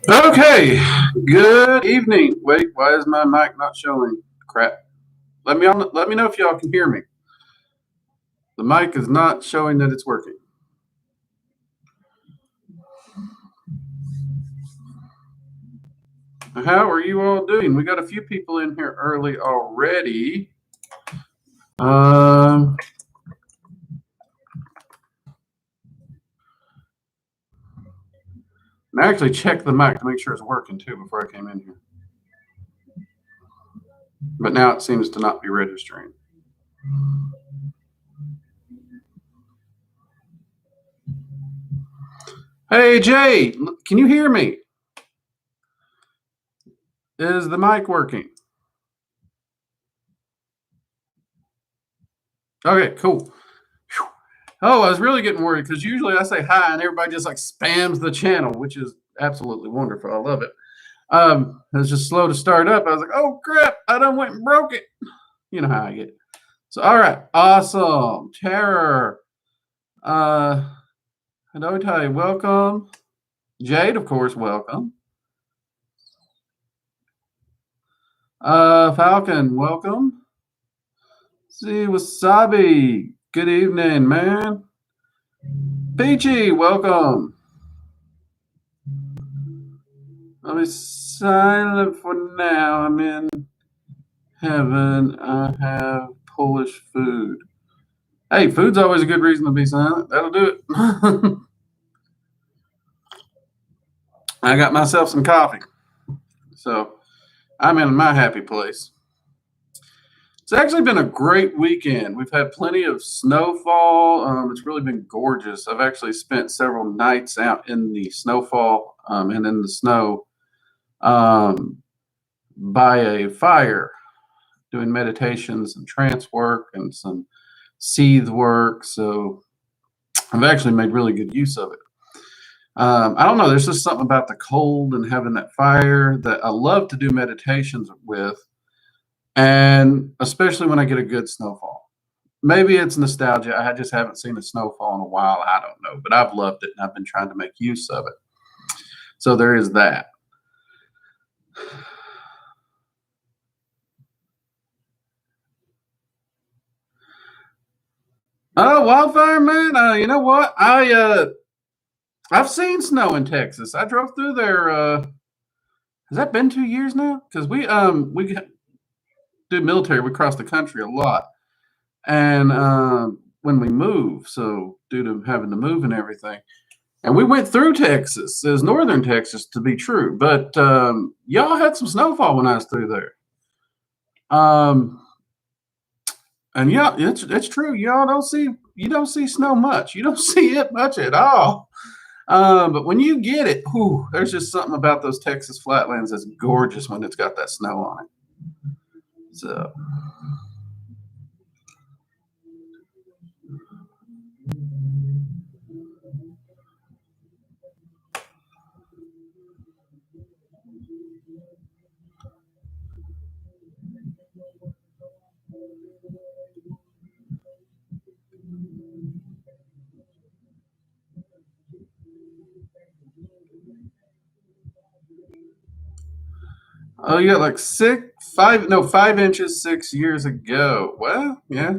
Okay, good evening. Wait, why is my mic not showing? Crap. Let me know if y'all can hear me. The mic is not showing that it's working. How are you all doing? We got a few people in here early already. And I actually checked the mic to make sure it's working too before I came in here. But now it seems to not be registering. Hey Jay, can you hear me? Is the mic working? Okay, cool. Oh, I was really getting worried because usually I say hi and everybody just like spams the channel, which is absolutely wonderful. I love it. It was just slow to start up. I was like, oh crap, I done went and broke it. You know how I get. So all right, awesome. Terror. Hadotai, welcome. Jade, of course, welcome. Falcon, welcome. See, Wasabi, good evening, man. Peachy, welcome. I'll be silent for now. I'm in heaven. I have Polish food. Hey, food's always a good reason to be silent. That'll do it. I got myself some coffee. So I'm in my happy place. It's actually been a great weekend. We've had plenty of snowfall. It's really been gorgeous. I've actually spent several nights out in the snowfall and in the snow by a fire, doing meditations and trance work and some seethe work. So I've actually made really good use of it. I don't know. There's just something about the cold and having that fire that I love to do meditations with, and especially when I get a good snowfall. Maybe it's nostalgia. I just haven't seen a snowfall in a while. I don't know, but I've loved it and I've been trying to make use of it. So there is that. Oh, wildfire, man! You know what? I've seen snow in Texas. I drove through there. Has that been 2 years now? Because we do military. We cross the country a lot, and when we move, so due to having to move and everything, and we went through Texas. It was northern Texas to be true, but y'all had some snowfall when I was through there. And yeah, it's true. You don't see snow much. You don't see it much at all. But when you get it, whew, there's just something about those Texas flatlands that's gorgeous when it's got that snow on it. So. Oh, yeah, like 5 inches 6 years ago. Well, yeah.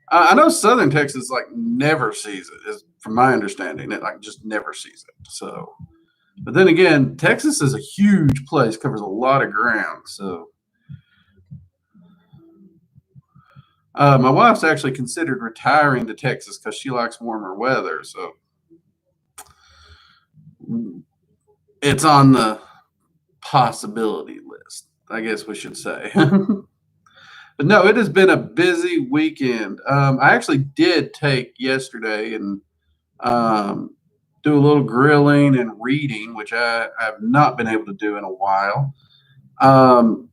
I know Southern Texas like never sees it, is from my understanding. It like just never sees it. So, but then again, Texas is a huge place, covers a lot of ground. So, my wife's actually considered retiring to Texas because she likes warmer weather. So, it's on the possibility list, I guess we should say. But no, it has been a busy weekend. I actually did take yesterday and do a little grilling and reading, which I have not been able to do in a while. Um,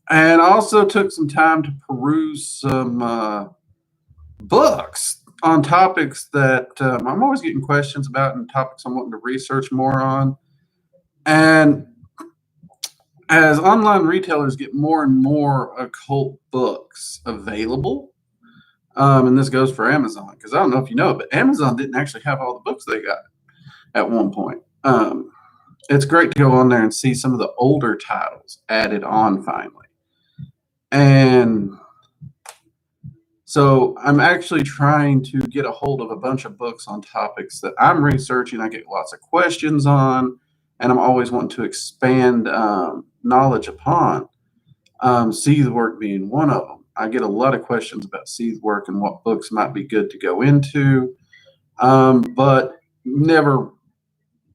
and also took some time to peruse some books on topics that I'm always getting questions about and topics I'm wanting to research more on. And as online retailers get more and more occult books available, and this goes for Amazon, because I don't know if you know, but Amazon didn't actually have all the books they got at one point. it's great to go on there and see some of the older titles added on finally. And so I'm actually trying to get a hold of a bunch of books on topics that I'm researching. I get lots of questions on, and I'm always wanting to expand knowledge upon. Seed work being one of them. I get a lot of questions about seed work and what books might be good to go into, but never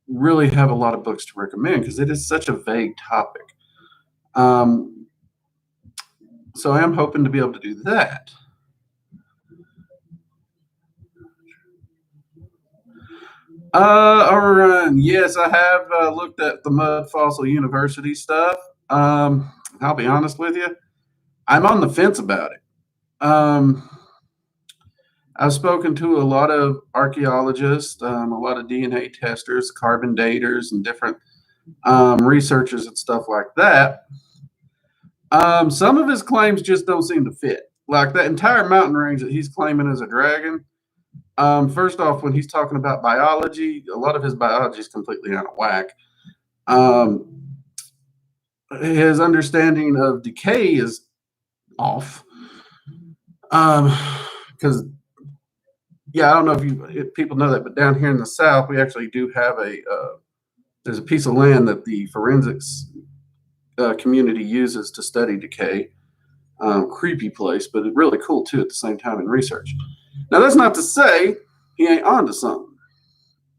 really have a lot of books to recommend because it is such a vague topic. Um, so I am hoping to be able to do that. Yes, I have looked at the Mud Fossil University stuff. I'll be honest with you, I'm on the fence about it. I've spoken to a lot of archaeologists, a lot of DNA testers, carbon daters, and different researchers and stuff like that. Some of his claims just don't seem to fit. Like that entire mountain range that he's claiming is a dragon. First off, when he's talking about biology, a lot of his biology is completely out of whack. His understanding of decay is off. Because yeah, I don't know if people know that, but down here in the South, we actually do have there's a piece of land that the forensics community uses to study decay. Creepy place, but really cool too at the same time in research. Now, that's not to say he ain't onto something.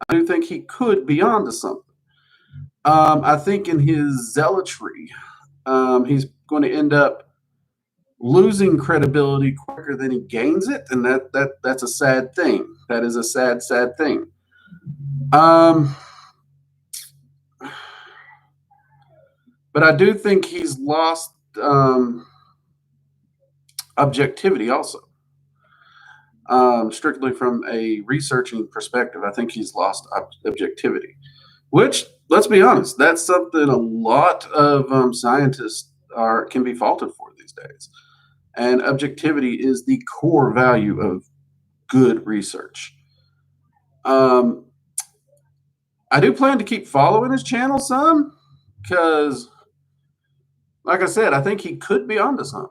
I do think he could be onto something. I think in his zealotry, he's going to end up losing credibility quicker than he gains it, and that's a sad thing. That is a sad thing. But I do think he's lost objectivity also. Strictly from a researching perspective, I think he's lost objectivity, which, let's be honest, that's something a lot of scientists can be faulted for these days. And objectivity is the core value of good research. I do plan to keep following his channel some because, like I said, I think he could be onto something,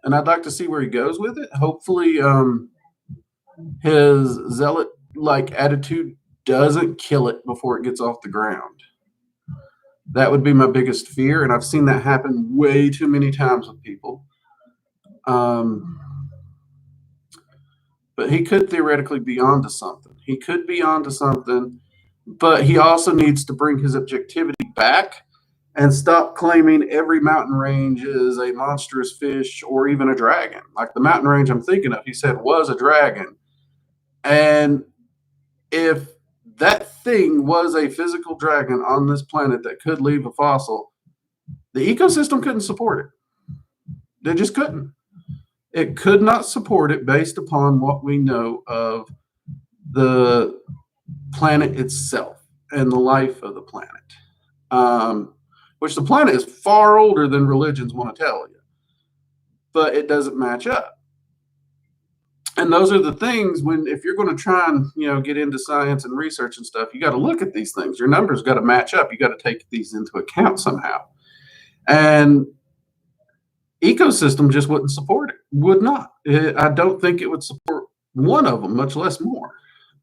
and I'd like to see where he goes with it. Hopefully, his zealot like attitude doesn't kill it before it gets off the ground. That would be my biggest fear, and I've seen that happen way too many times with people. But he could theoretically be onto something. He could be onto something, but he also needs to bring his objectivity back and stop claiming every mountain range is a monstrous fish or even a dragon. Like the mountain range I'm thinking of, he said was a dragon. And if that thing was a physical dragon on this planet that could leave a fossil, the ecosystem couldn't support it. They just couldn't. It could not support it based upon what we know of the planet itself and the life of the planet, which the planet is far older than religions want to tell you, but it doesn't match up. And those are the things if you're going to try and get into science and research and stuff, you got to look at these things. Your numbers got to match up. You got to take these into account somehow. And ecosystem just wouldn't support it. Would not. I don't think it would support one of them, much less more.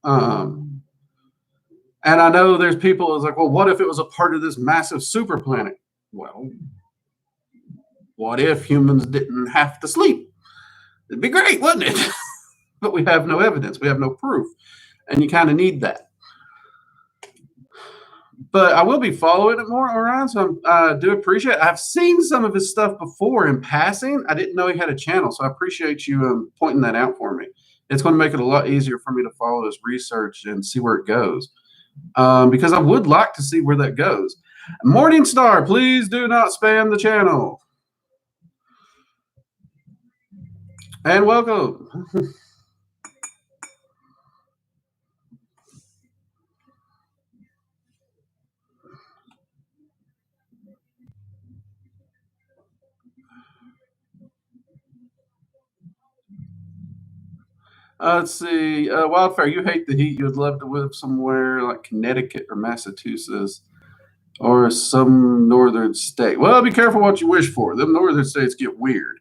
And I know there's people who's like, well, what if it was a part of this massive super planet? Well, what if humans didn't have to sleep? It'd be great, wouldn't it? But we have no evidence. We have no proof. And you kind of need that. But I will be following it more, Orion, so I do appreciate it. I've seen some of his stuff before in passing. I didn't know he had a channel, so I appreciate you pointing that out for me. It's going to make it a lot easier for me to follow his research and see where it goes, because I would like to see where that goes. Morningstar, please do not spam the channel. And welcome. Let's see. Wildfire, you hate the heat. You would love to live somewhere like Connecticut or Massachusetts. or some northern state. Well, be careful what you wish for. Them northern states get weird.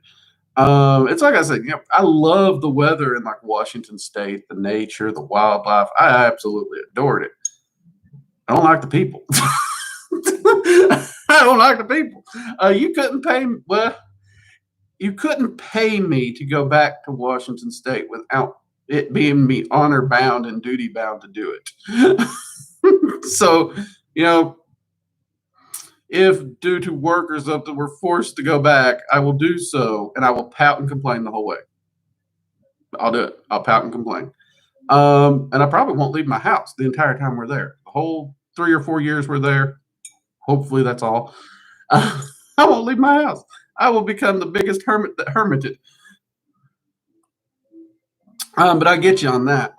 It's like I said, I love the weather in like Washington State, the nature, the wildlife. I absolutely adored it. I don't like the people. I don't like the people. You couldn't pay me. Well, you couldn't pay me to go back to Washington State without it being me honor bound and duty bound to do it. So, you know, if due to work or something we're forced to go back, I will do so, and I will pout and complain the whole way. I'll do it. I'll pout and complain. And I probably won't leave my house the entire time we're there. The whole 3 or 4 years we're there. Hopefully that's all. I won't leave my house. I will become the biggest hermit that hermited. But I get you on that.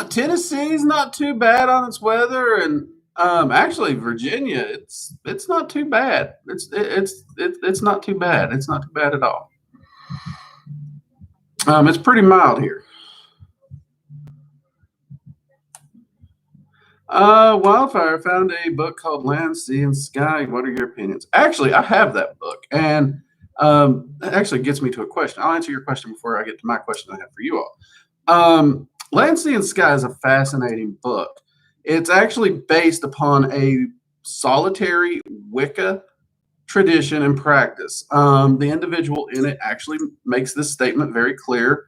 Tennessee's not too bad on its weather, and actually Virginia, it's not too bad. It's not too bad. It's not too bad at all. It's pretty mild here. Wildfire found a book called Land, Sea, and Sky. What are your opinions? Actually, I have that book, and that actually gets me to a question. I'll answer your question before I get to my question I have for you all. Land, Sea, and Sky is a fascinating book. It's actually based upon a solitary Wicca tradition and practice. The individual in it actually makes this statement very clear.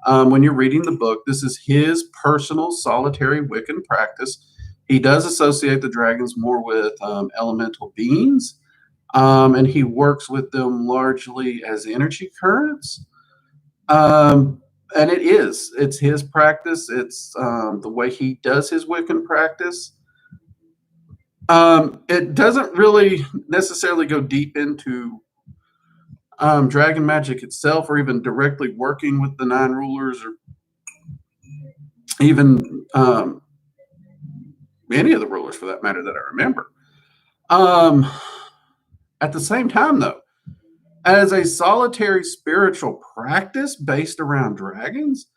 When you're reading the book, this is his personal solitary Wiccan practice. He does associate the dragons more with elemental beings, and he works with them largely as energy currents. And it's his practice. It's the way he does his Wiccan practice. It doesn't really necessarily go deep into dragon magic itself, or even directly working with the 9 rulers, or even any of the rulers for that matter that I remember. At the same time, though, as a solitary spiritual practice based around dragons,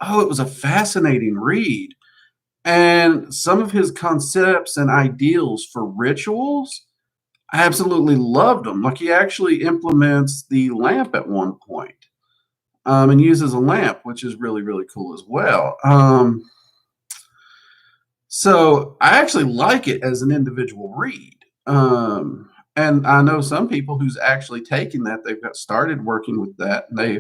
it was a fascinating read. And some of his concepts and ideals for rituals, I absolutely loved them. Like, he actually implements the lamp at one point, and uses a lamp, which is really, really cool as well. So I actually like it as an individual read. And I know some people who's actually taken that, they've got started working with that, and they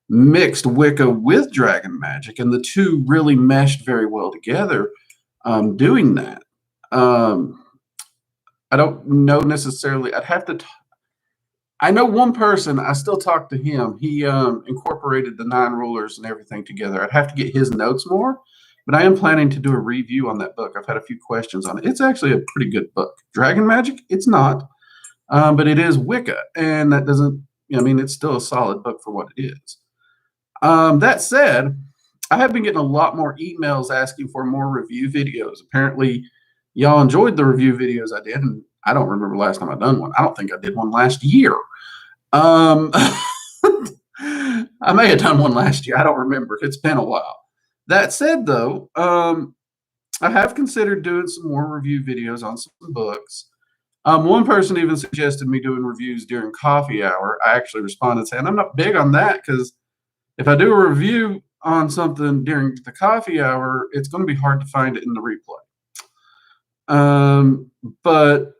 mixed Wicca with dragon magic, and the two really meshed very well together, doing that. I don't know necessarily. I know one person, I still talk to him. He incorporated the 9 rulers and everything together. I'd have to get his notes more, but I am planning to do a review on that book. I've had a few questions on it. It's actually a pretty good book. Dragon magic, it's not. But it is Wicca, and that doesn't, it's still a solid book for what it is. That said, I have been getting a lot more emails asking for more review videos. Apparently, y'all enjoyed the review videos I did, and I don't remember last time I done one. I don't think I did one last year. I may have done one last year. I don't remember. It's been a while. That said, though, I have considered doing some more review videos on some books. One person even suggested me doing reviews during coffee hour. I actually responded saying I'm not big on that, because if I do a review on something during the coffee hour, it's going to be hard to find it in the replay. But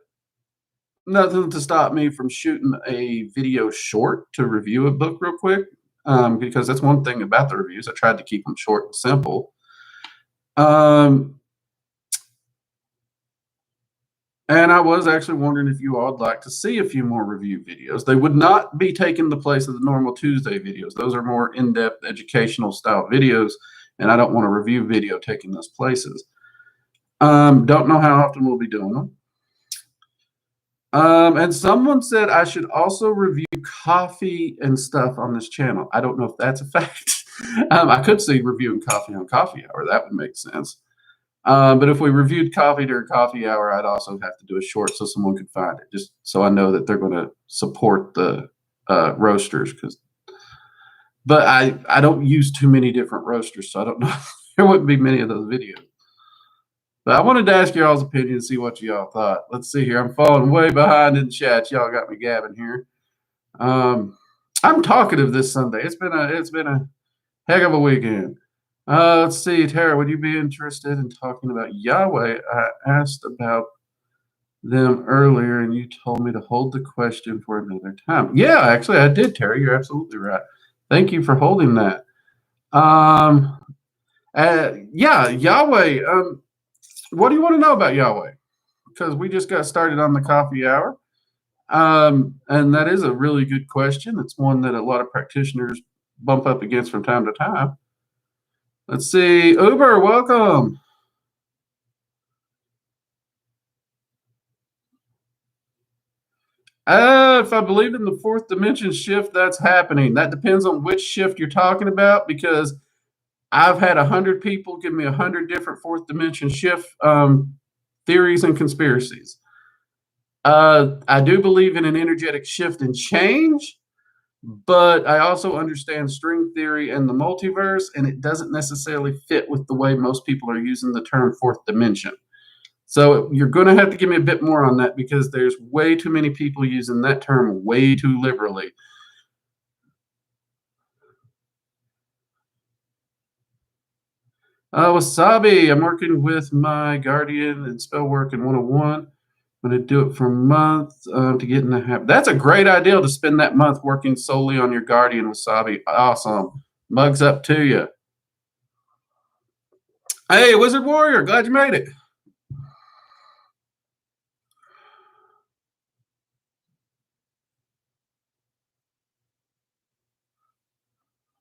nothing to stop me from shooting a video short to review a book real quick, because that's one thing about the reviews. I tried to keep them short and simple. And I was actually wondering if you all would like to see a few more review videos. They would not be taking the place of the normal Tuesday videos. Those are more in-depth educational style videos, and I don't want a review video taking those places. Don't know how often we'll be doing them. And someone said I should also review coffee and stuff on this channel. I don't know if that's a fact. I could see reviewing coffee on coffee hour. That would make sense. But if we reviewed coffee during coffee hour, I'd also have to do a short so someone could find it, just so I know that they're going to support the roasters. But I don't use too many different roasters, so I don't know there wouldn't be many of those videos. But I wanted to ask y'all's opinion and see what y'all thought. Let's see here. I'm falling way behind in chat. Y'all got me gabbing here. I'm talkative this Sunday. It's been a heck of a weekend. Let's see, Tara, would you be interested in talking about Yahweh? I asked about them earlier, and you told me to hold the question for another time. Yeah, actually, I did, Tara. You're absolutely right. Thank you for holding that. Yeah, Yahweh. What do you want to know about Yahweh? Because we just got started on the coffee hour. And that is a really good question. It's one that a lot of practitioners bump up against from time to time. Let's see. Uber, welcome. If I believe in the fourth dimension shift, that's happening. That depends on which shift you're talking about, because I've had 100 people give me 100 different fourth dimension shift theories and conspiracies. I do believe in an energetic shift and change, but I also understand string theory and the multiverse, and it doesn't necessarily fit with the way most people are using the term fourth dimension. So you're going to have to give me a bit more on that, because there's way too many people using that term way too liberally. Wasabi, I'm working with my guardian and spell work in 101. I'm going to do it for a month to get in the habit. That's a great idea, to spend that month working solely on your guardian, Wasabi. Awesome. Mugs up to you. Hey, Wizard Warrior, glad you made it.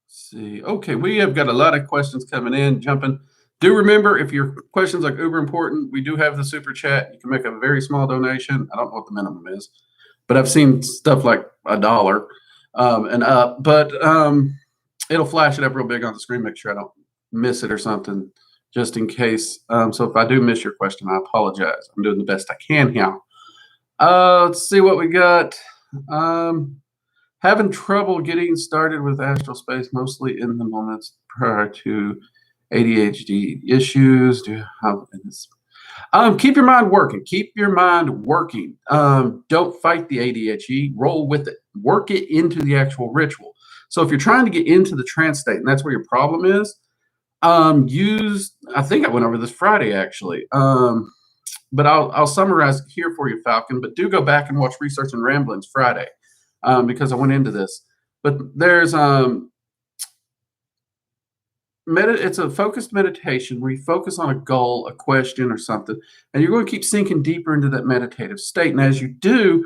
Let's see. Okay, we have got a lot of questions coming in, jumping. Do remember, if your questions are uber important, we do have the super chat. You can make a very small donation. I don't know what the minimum is, but I've seen stuff like $1 and up. But it'll flash it up real big on the screen. Make sure I don't miss it or something, just in case. So if I do miss your question, I apologize. I'm doing the best I can here. Let's see what we got. Having trouble getting started with astral space, mostly in the moments prior to ADHD issues. Keep your mind working. Keep your mind working. Don't fight the ADHD. Roll with it. Work it into the actual ritual. So if you're trying to get into the trance state, and that's where your problem is, I think I went over this Friday, actually. But I'll summarize here for you, Falcon. But do go back and watch Research and Ramblings Friday, because I went into this. But there's it's a focused meditation where you focus on a goal, a question, or something, and you're going to keep sinking deeper into that meditative state. And as you do,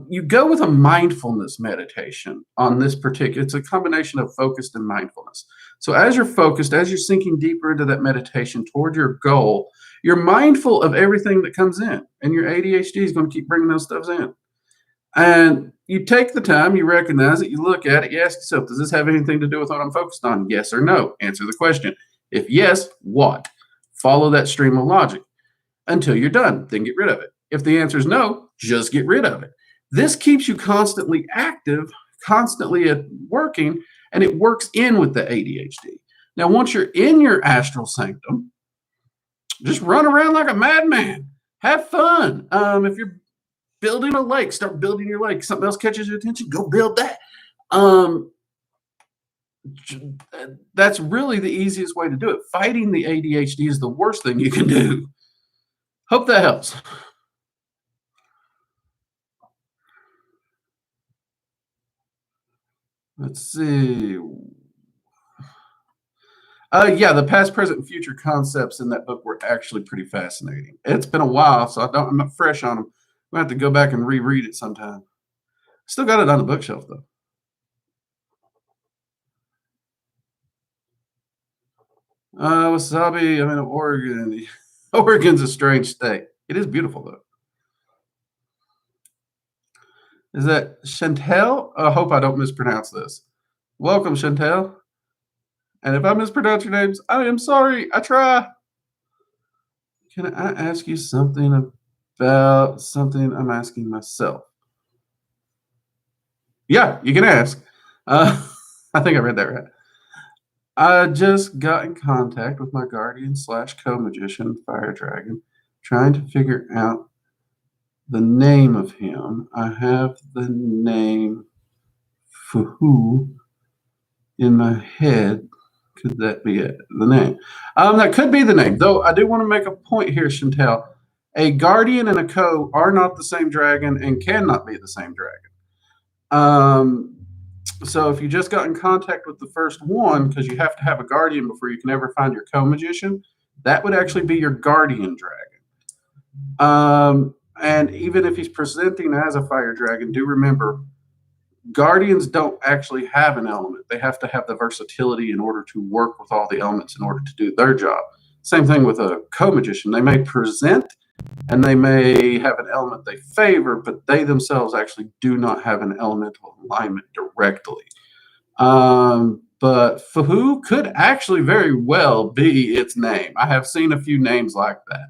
you go with a mindfulness meditation on this particular. It's a combination of focused and mindfulness. So as you're focused, as you're sinking deeper into that meditation toward your goal, you're mindful of everything that comes in, and your ADHD is going to keep bringing those stuffs in. And you take the time, you recognize it, you look at it, you ask yourself, does this have anything to do with what I'm focused on? Yes or no? Answer the question. If yes, what? Follow that stream of logic until you're done, then get rid of it. If the answer is no, just get rid of it. This keeps you constantly active, constantly working, and it works in with the ADHD. Now, once you're in your astral sanctum, just run around like a madman. Have fun. If you're building a lake, start building your lake. Something else catches your attention, go build that. That's really the easiest way to do it. Fighting the ADHD is the worst thing you can do. Hope that helps. Let's see. Yeah, the past, present, and future concepts in that book were actually pretty fascinating. It's been a while, so I'm not fresh on them. I'm gonna have to go back and reread it sometime. Still got it on the bookshelf though. Wasabi, I'm in Oregon. Oregon's a strange state. It is beautiful though. Is that Chantel? I hope I don't mispronounce this. Welcome, Chantel. And if I mispronounce your names, I am sorry. I try. Can I ask you something about something I'm asking myself? Yeah, you can ask. I think I read that right. I just got in contact with my guardian slash co-magician, Fire Dragon, trying to figure out the name of him. I have the name Fuhu in my head. Could that be it? The name? That could be the name. Though I do want to make a point here, Chantel. A guardian and a co are not the same dragon and cannot be the same dragon. So if you just got in contact with the first one, because you have to have a guardian before you can ever find your co-magician, that would actually be your guardian dragon. And even if he's presenting as a fire dragon, do remember, guardians don't actually have an element. They have to have the versatility in order to work with all the elements in order to do their job. Same thing with a co-magician. They may present and they may have an element they favor, but they themselves actually do not have an elemental alignment directly. But Fahu could actually very well be its name. I have seen a few names like that.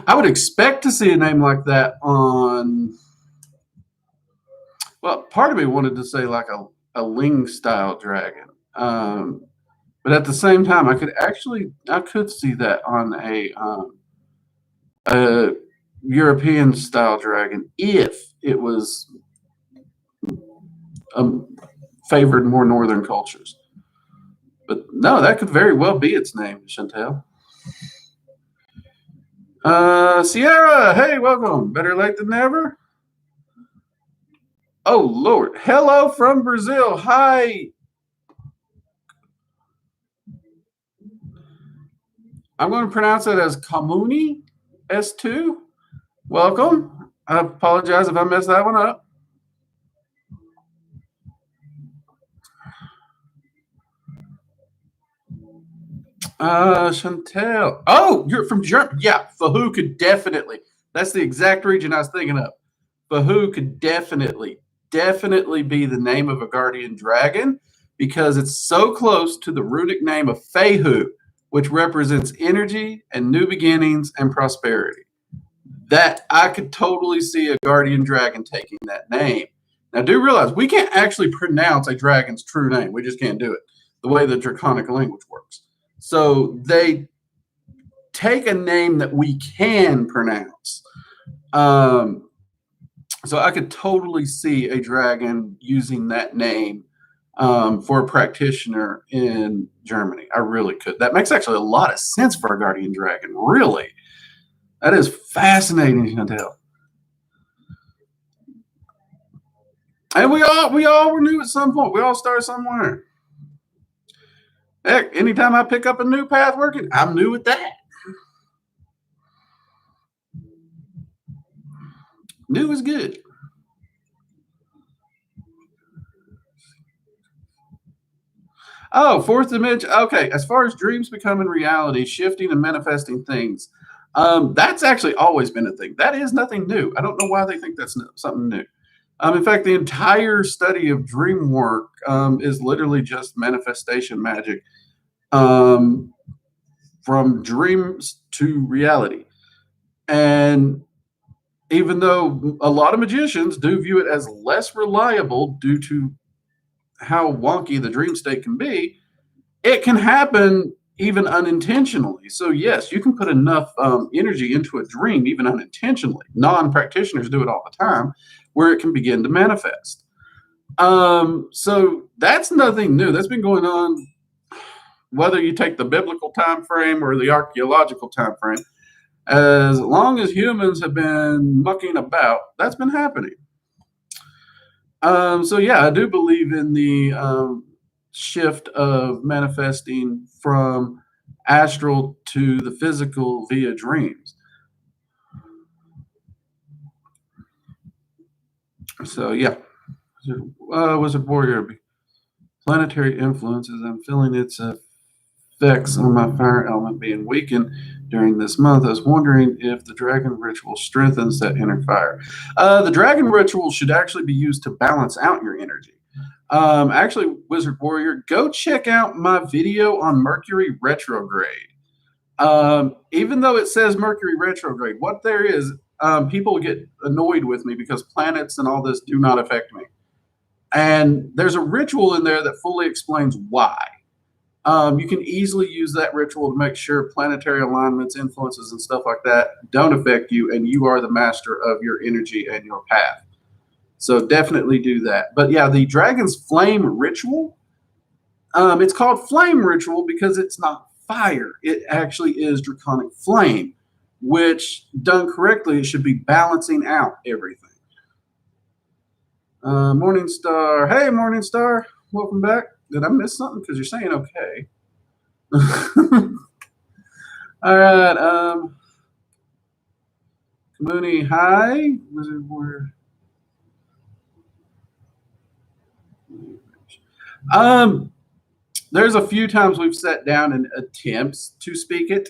I would expect to see a name like that on. Well, part of me wanted to say like a Ling style dragon. But at the same time, I could see that on a European style dragon if it was favored more northern cultures. But no, that could very well be its name, Chantel. Sierra, hey, welcome. Better late than never. Oh, Lord. Hello from Brazil. Hi. I'm going to pronounce it as Kamuni S2. Welcome. I apologize if I messed that one up. Chantel. Oh, you're from Germany. Yeah, Fahu could definitely. That's the exact region I was thinking of. Fahu could definitely be the name of a guardian dragon because it's so close to the runic name of Fehu, which represents energy and new beginnings and prosperity. That I could totally see a guardian dragon taking that name. Now, do realize we can't actually pronounce a dragon's true name. We just can't do it the way the draconic language works. So they take a name that we can pronounce. So I could totally see a dragon using that name for a practitioner in Germany. I really could. That makes actually a lot of sense for a guardian dragon. Really, that is fascinating, Chantel. And we all were new at some point. We all started somewhere. Heck, anytime I pick up a new path working, I'm new at that. New is good. Oh, fourth dimension. Okay, as far as dreams becoming reality, shifting and manifesting things, that's actually always been a thing. That is nothing new. I don't know why they think that's something new. In fact, the entire study of dream work is literally just manifestation magic from dreams to reality. And even though a lot of magicians do view it as less reliable due to how wonky the dream state can be, it can happen even unintentionally. So yes, you can put enough energy into a dream even unintentionally. Non-practitioners do it all the time, where it can begin to manifest. So that's nothing new. That's been going on, whether you take the biblical time frame or the archaeological time frame. As long as humans have been mucking about, that's been happening. So yeah, I do believe in the shift of manifesting from astral to the physical via dreams. So yeah, Wizard Warrior, planetary influences. I'm feeling its effects on my fire element being weakened during this month. I was wondering if the dragon ritual strengthens that inner fire. The dragon ritual should actually be used to balance out your energy. Actually, Wizard Warrior, go check out my video on Mercury retrograde. Even though it says Mercury retrograde, what there is, people get annoyed with me because planets and all this do not affect me. And there's a ritual in there that fully explains why. You can easily use that ritual to make sure planetary alignments, influences, and stuff like that don't affect you, and you are the master of your energy and your path. So definitely do that. But yeah, the Dragon's Flame ritual, it's called Flame Ritual because it's not fire. It actually is Draconic Flame, which done correctly, it should be balancing out everything. Morningstar. Hey, Morningstar. Welcome back. Did I miss something? Because you're saying okay. All right. Kamuni, hi. Wizard Warrior. There's a few times we've sat down and attempts to speak it,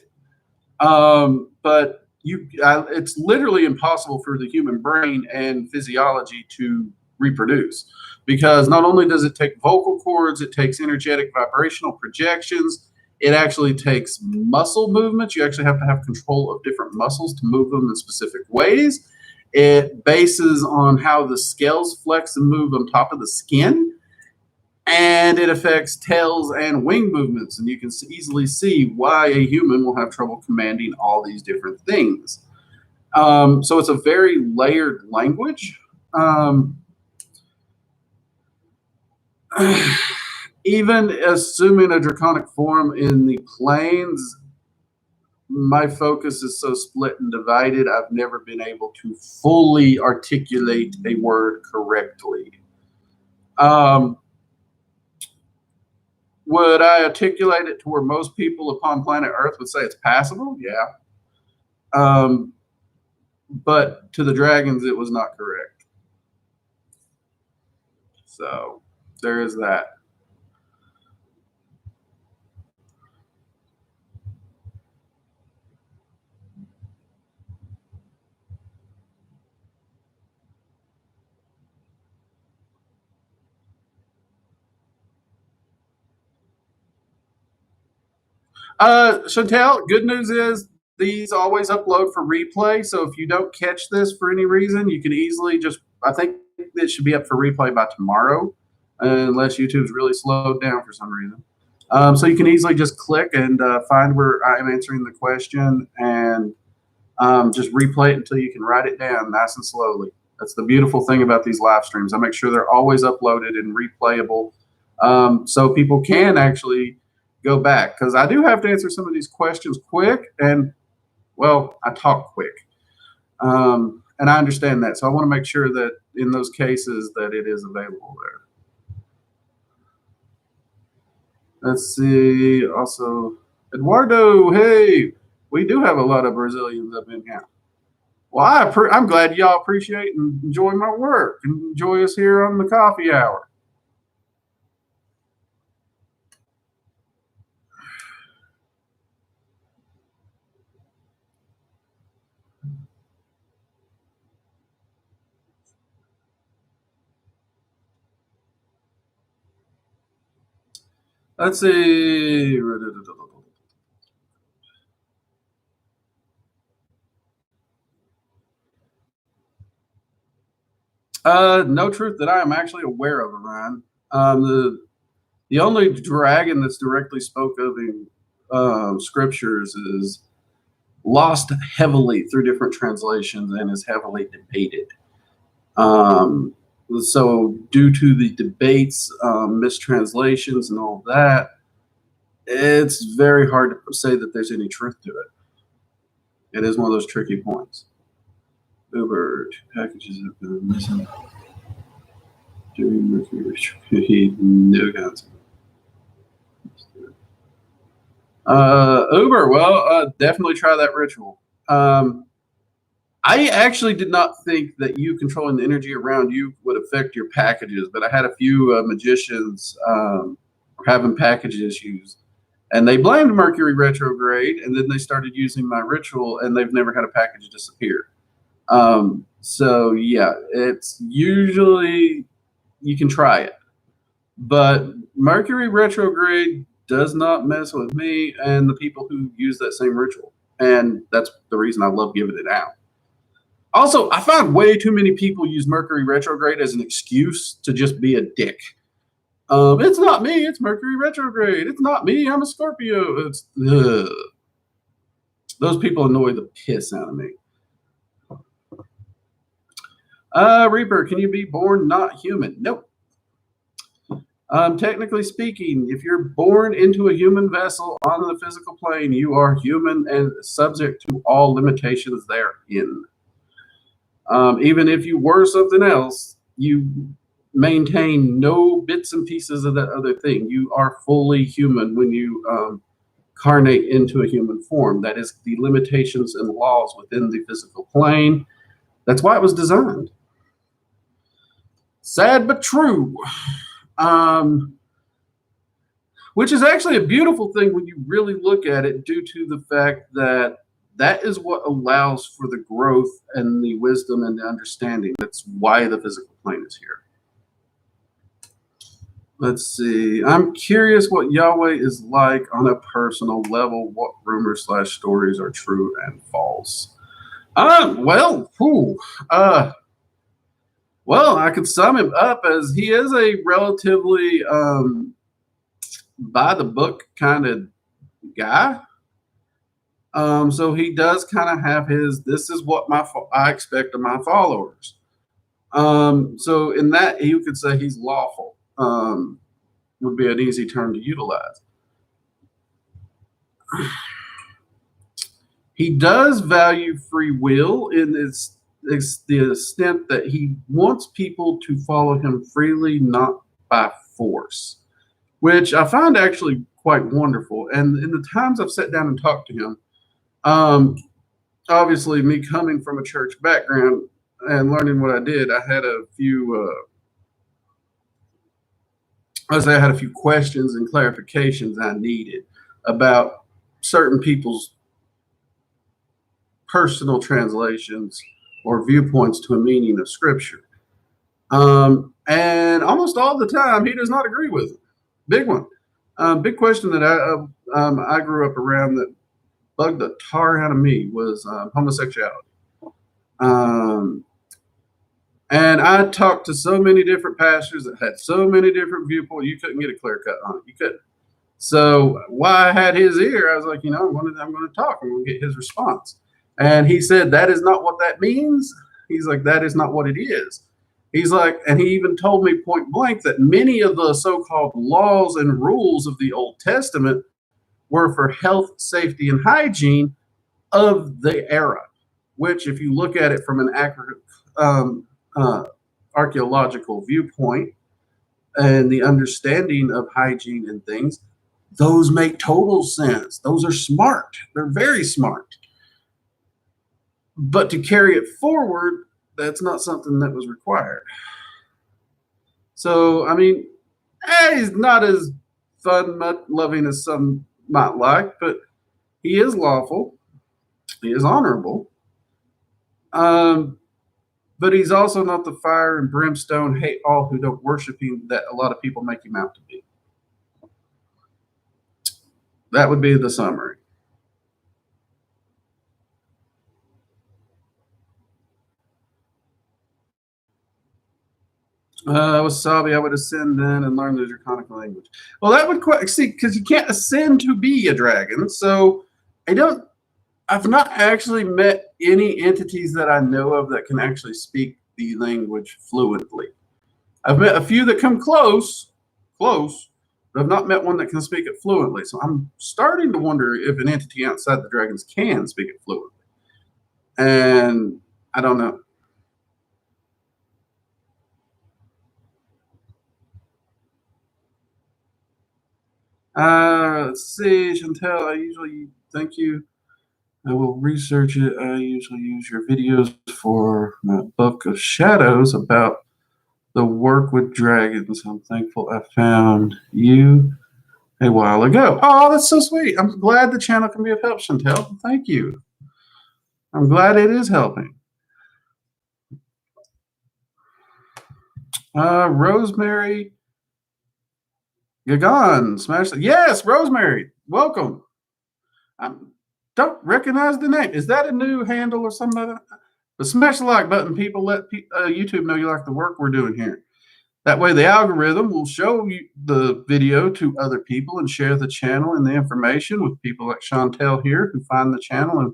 but it's literally impossible for the human brain and physiology to reproduce because not only does it take vocal cords, it takes energetic vibrational projections. It actually takes muscle movements. You actually have to have control of different muscles to move them in specific ways. It bases on how the scales flex and move on top of the skin. And it affects tails and wing movements. And you can easily see why a human will have trouble commanding all these different things. So it's a very layered language. Even assuming a draconic form in the planes, my focus is so split and divided, I've never been able to fully articulate a word correctly. Would I articulate it to where most people upon planet Earth would say it's passable? Yeah. But to the dragons, it was not correct. So there is that. Chantel, good news is these always upload for replay. So if you don't catch this for any reason, you can easily I think it should be up for replay by tomorrow, unless YouTube's really slowed down for some reason. So you can easily just click and find where I'm answering the question and just replay it until you can write it down nice and slowly. That's the beautiful thing about these live streams. I make sure they're always uploaded and replayable, so people can actually go back, because I do have to answer some of these questions quick, and well, I talk quick, and I understand that. So I want to make sure that in those cases that it is available there. Let's see. Also, Eduardo, hey, we do have a lot of Brazilians up in here. Well, I'm glad y'all appreciate and enjoy my work and enjoy us here on the coffee hour. Let's see. No truth that I am actually aware of, Orion. The only dragon that's directly spoke of in scriptures is lost heavily through different translations and is heavily debated. So due to the debates, mistranslations, and all that, it's very hard to say that there's any truth to it. It is one of those tricky points. Uber, 2 packages have been missing. Doing Mercury, no guns. Uber, well, definitely try that ritual. I actually did not think that you controlling the energy around you would affect your packages, but I had a few magicians having package issues, and they blamed Mercury retrograde, and then they started using my ritual, and they've never had a package disappear. So yeah, it's usually you can try it, but Mercury retrograde does not mess with me and the people who use that same ritual, and that's the reason I love giving it out. Also, I find way too many people use Mercury retrograde as an excuse to just be a dick. It's not me. It's Mercury retrograde. It's not me. I'm a Scorpio. Those people annoy the piss out of me. Reaper, can you be born not human? Nope. Technically speaking, if you're born into a human vessel on the physical plane, you are human and subject to all limitations therein. Even if you were something else, you maintain no bits and pieces of that other thing. You are fully human when you incarnate into a human form. That is the limitations and laws within the physical plane. That's why it was designed. Sad but true. Which is actually a beautiful thing when you really look at it, due to the fact that that is what allows for the growth and the wisdom and the understanding. That's why the physical plane is here. Let's see. I'm curious what Yahweh is like on a personal level. What rumors / stories are true and false? Well, I could sum him up as he is a relatively by the book kind of guy. So he does kind of have this is what I expect of my followers. So in that, you could say he's lawful. Would be an easy term to utilize. He does value free will in the extent that he wants people to follow him freely, not by force, which I find actually quite wonderful. And in the times I've sat down and talked to him, obviously me coming from a church background and learning what I did, I had a few questions and clarifications I needed about certain people's personal translations or viewpoints to a meaning of scripture. And almost all the time, he does not agree with it. Big one. Big question that I grew up around that bugged the tar out of me was homosexuality. And I talked to so many different pastors that had so many different viewpoints. You couldn't get a clear cut on it. You couldn't. So why I had his ear, I was like, I'm going to talk. I'm going to get his response. And he said, that is not what that means. He's like, that is not what it is. He's like, and he even told me point blank that many of the so-called laws and rules of the Old Testament were for health, safety, and hygiene of the era, which if you look at it from an accurate archaeological viewpoint and the understanding of hygiene and things, those make total sense. Those are smart. They're very smart. But to carry it forward, that's not something that was required. So, I mean, he's not as fun-loving as some might like, but he is lawful. He is honorable. But he's also not the fire and brimstone, hate all who don't worship him that a lot of people make him out to be. That would be the summary. Wasabi, I would ascend then and learn the draconic language. Well, that would see, because you can't ascend to be a dragon. So I've not actually met any entities that I know of that can actually speak the language fluently. I've met a few that come close, but I've not met one that can speak it fluently. So I'm starting to wonder if an entity outside the dragons can speak it fluently. And I don't know. Let's see, Chantel, thank you. I will research it. I usually use your videos for my book of shadows about the work with dragons. I'm thankful I found you a while ago. Oh, that's so sweet. I'm glad the channel can be of help, Chantel. Thank you. I'm glad it is helping. Rosemary Gagan, smash that. Yes, Rosemary, welcome. I don't recognize the name. Is that a new handle or something like that? But smash the like button, people. Let YouTube know you like the work we're doing here. That way the algorithm will show you the video to other people and share the channel and the information with people like Chantel here who find the channel and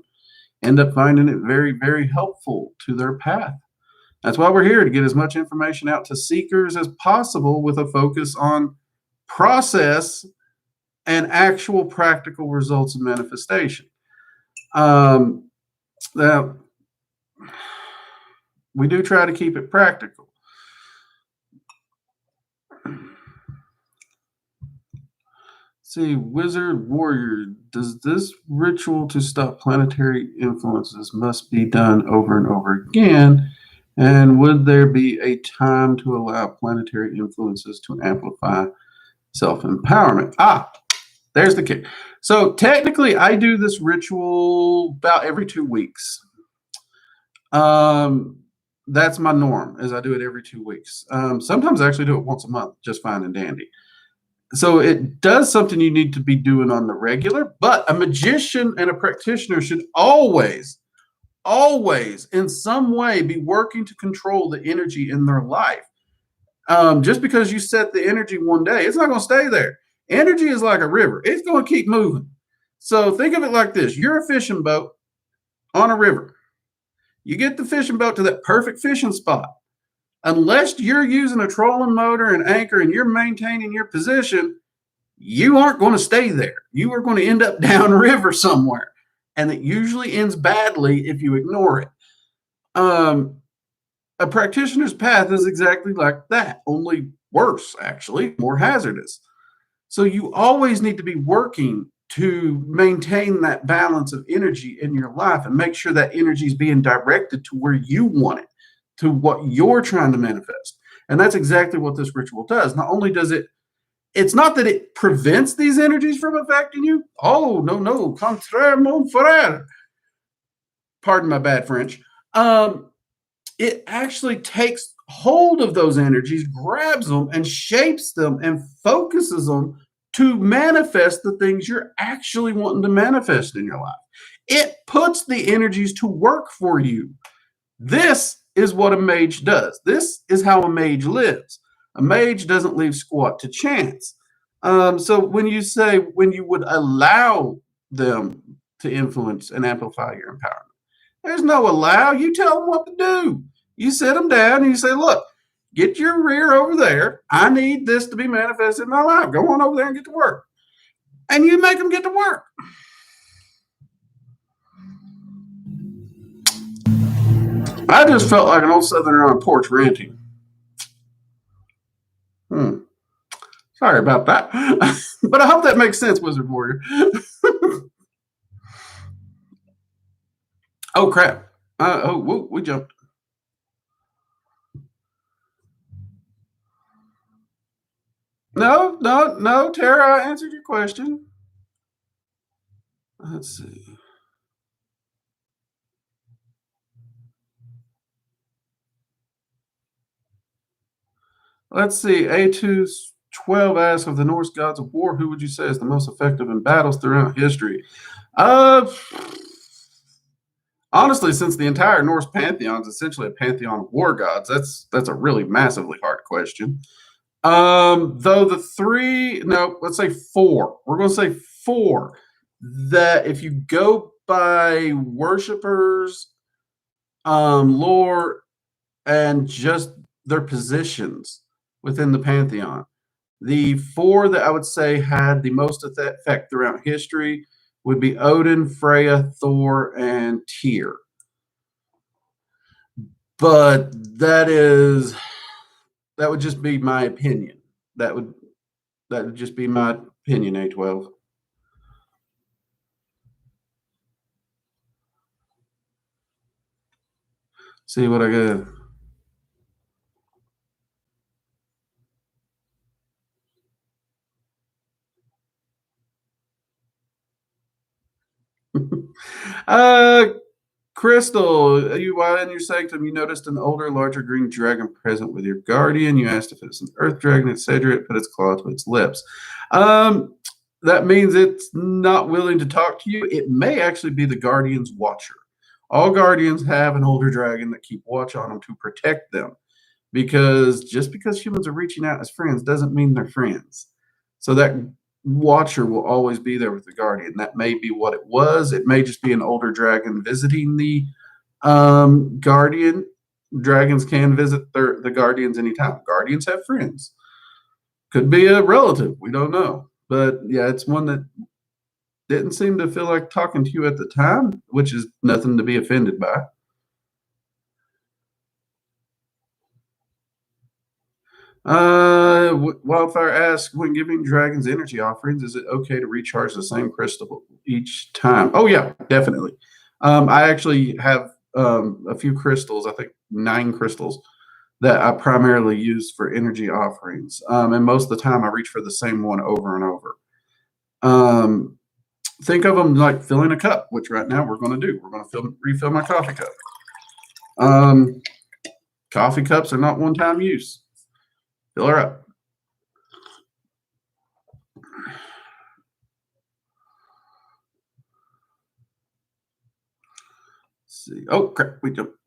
end up finding it very, very helpful to their path. That's why we're here, to get as much information out to seekers as possible with a focus on process and actual practical results of manifestation. Now, we do try to keep it practical. See, Wizard Warrior, does this ritual to stop planetary influences must be done over and over again? And would there be a time to allow planetary influences to amplify self-empowerment? There's the kick. So technically, I do this ritual about every 2 weeks. That's my norm, is I do it every 2 weeks. Sometimes I actually do it once a month, just fine and dandy. So it does something you need to be doing on the regular, but a magician and a practitioner should always in some way be working to control the energy in their life. Just because you set the energy one day, it's not going to stay there. Energy is like a river. It's going to keep moving. So think of it like this. You're a fishing boat on a river. You get the fishing boat to that perfect fishing spot. Unless you're using a trolling motor and anchor and you're maintaining your position, you aren't going to stay there. You are going to end up downriver somewhere. And it usually ends badly if you ignore it. A practitioner's path is exactly like that, only worse, actually, more hazardous. So you always need to be working to maintain that balance of energy in your life and make sure that energy is being directed to where you want it, to what you're trying to manifest. And that's exactly what this ritual does. Not only does it's not that it prevents these energies from affecting you. Oh, no, contraire, mon frère. Pardon my bad French. It actually takes hold of those energies, grabs them and shapes them and focuses them to manifest the things you're actually wanting to manifest in your life. It puts the energies to work for you. This is what a mage does. This is how a mage lives. A mage doesn't leave squat to chance. So when you say when you would allow them to influence and amplify your empowerment, there's no allow. You tell them what to do. You sit them down and you say, look, get your rear over there. I need this to be manifested in my life. Go on over there and get to work. And you make them get to work. I just felt like an old Southerner on a porch ranting. Sorry about that. But I hope that makes sense, Wizard Warrior. Oh, crap. We jumped. No, Tara, I answered your question. Let's see. Let's see. A212 asks, of the Norse gods of war, who would you say is the most effective in battles throughout history? Honestly, since the entire Norse pantheon is essentially a pantheon of war gods, that's a really massively hard question. Though let's say 4. We're going to say 4. That if you go by worshipers, lore, and just their positions within the pantheon, the 4 that I would say had the most effect throughout history would be Odin, Freya, Thor, and Tyr. But that would just be my opinion. That would just be my opinion, A12. See what I got. Crystal, while in your sanctum, you noticed an older, larger green dragon present with your guardian. You asked if it's an earth dragon, etc. It put its claw to its lips. That means it's not willing to talk to you. It may actually be the guardian's watcher. All guardians have an older dragon that keep watch on them to protect them, because just because humans are reaching out as friends doesn't mean they're friends. So that watcher will always be there with the guardian. That may be what it was. It may just be an older dragon visiting the guardian. Dragons can visit the guardians anytime. Guardians have friends. Could be a relative. We don't know. But yeah, it's one that didn't seem to feel like talking to you at the time, which is nothing to be offended by. Wildfire asks, when giving dragons energy offerings, is it okay to recharge the same crystal each time? Oh yeah, definitely. I actually have a few crystals, I think 9 crystals that I primarily use for energy offerings. And most of the time I reach for the same one over and over. Think of them like filling a cup, which right now we're going to do. We're going to refill my coffee cup. Coffee cups are not one-time use. Fill her up. Let's see. Oh crap! We jumped.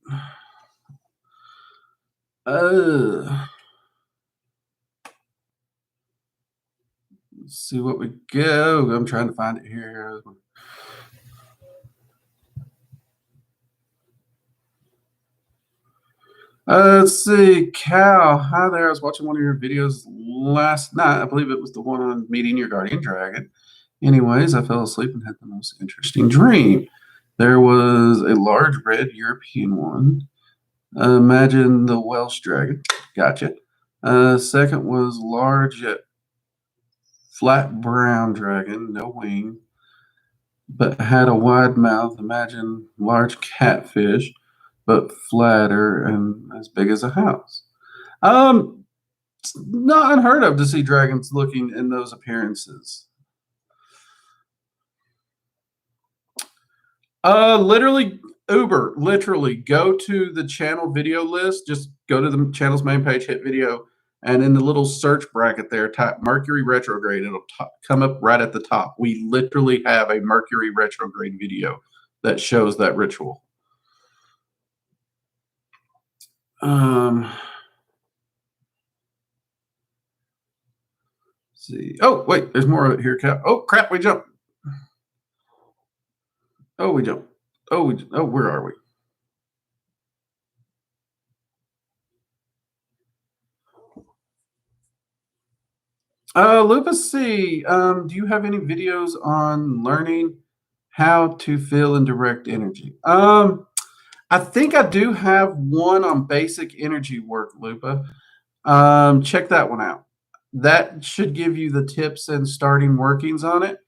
Let's see what we go. I'm trying to find it here. Let's see. Cal, hi there. I was watching one of your videos last night. I believe it was the one on meeting your guardian dragon. Anyways, I fell asleep and had the most interesting dream. There was a large red European one. Imagine the Welsh dragon. Gotcha. Second was large yet flat brown dragon, no wing, but had a wide mouth. Imagine large catfish, but flatter and as big as a house. It's not unheard of to see dragons looking in those appearances. Literally literally go to the channel video list, just go to the channel's main page, hit video, and in the little search bracket there, type Mercury retrograde. It'll come up right at the top. We literally have a Mercury retrograde video that shows that ritual. See. Oh, wait, there's more of it here, Cap. Oh, crap, we jumped. Oh, we jumped. Oh, where are we? Lupus C, do you have any videos on learning how to feel and direct energy? I think I do have one on basic energy work, Lupa. Check that one out. That should give you the tips and starting workings on it.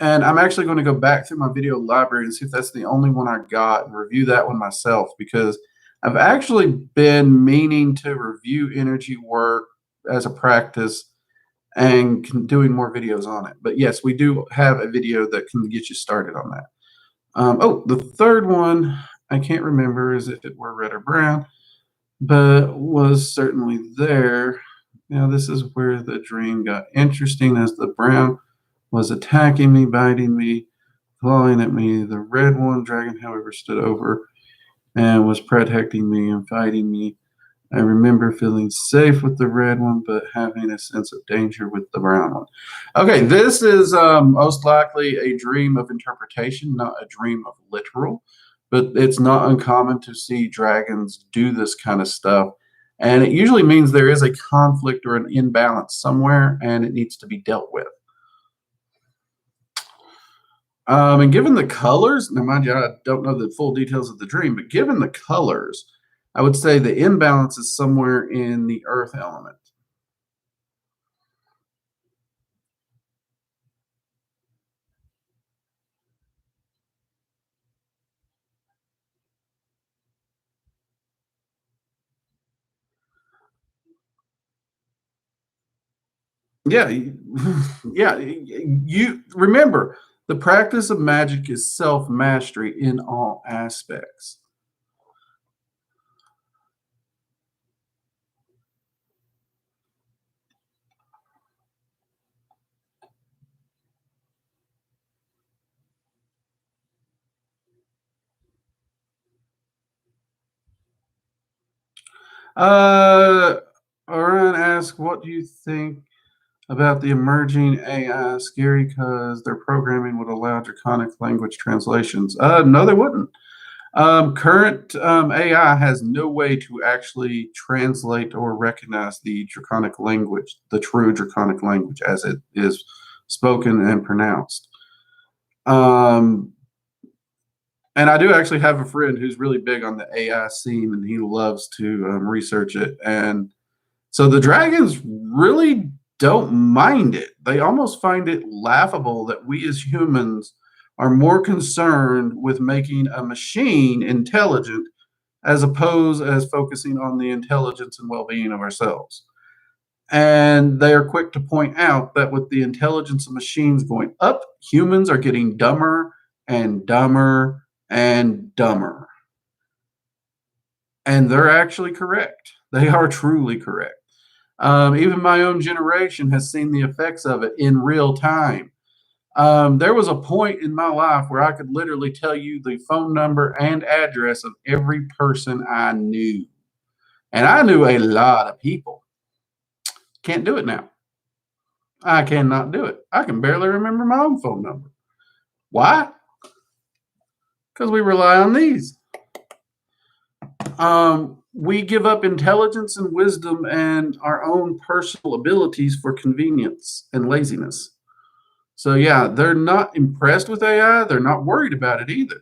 And I'm actually going to go back through my video library and see if that's the only one I got and review that one myself, because I've actually been meaning to review energy work as a practice and doing more videos on it. But yes, we do have a video that can get you started on that. Oh, the third one, I can't remember as if it were red or brown, but was certainly there. Now, this is where the dream got interesting, as the brown was attacking me, biting me, clawing at me. The red one, dragon, however, stood over and was protecting me and fighting me. I remember feeling safe with the red one, but having a sense of danger with the brown one. Okay, this is most likely a dream of interpretation, not a dream of literal, but it's not uncommon to see dragons do this kind of stuff. And it usually means there is a conflict or an imbalance somewhere, and it needs to be dealt with. And given the colors, now mind you, I don't know the full details of the dream, but given the colors, I would say the imbalance is somewhere in the earth element. Yeah, yeah. You remember, the practice of magic is self mastery in all aspects. Orion asks, what do you think about the emerging AI? Scary because their programming would allow draconic language translations. No, they wouldn't. Current AI has no way to actually translate or recognize the draconic language, the true draconic language as it is spoken and pronounced. And I do actually have a friend who's really big on the AI scene, and he loves to research it. And so the dragons really don't mind it. They almost find it laughable that we as humans are more concerned with making a machine intelligent as opposed as focusing on the intelligence and well-being of ourselves. And they are quick to point out that with the intelligence of machines going up, humans are getting dumber and dumber and dumber. And they're actually correct. They are truly correct. Even my own generation has seen the effects of it in real time. There was a point in my life where I could literally tell you the phone number and address of every person I knew. And I knew a lot of people. Can't do it now. I cannot do it. I can barely remember my own phone number. Why? Because we rely on these. We give up intelligence and wisdom and our own personal abilities for convenience and laziness. So yeah, they're not impressed with AI. They're not worried about it either.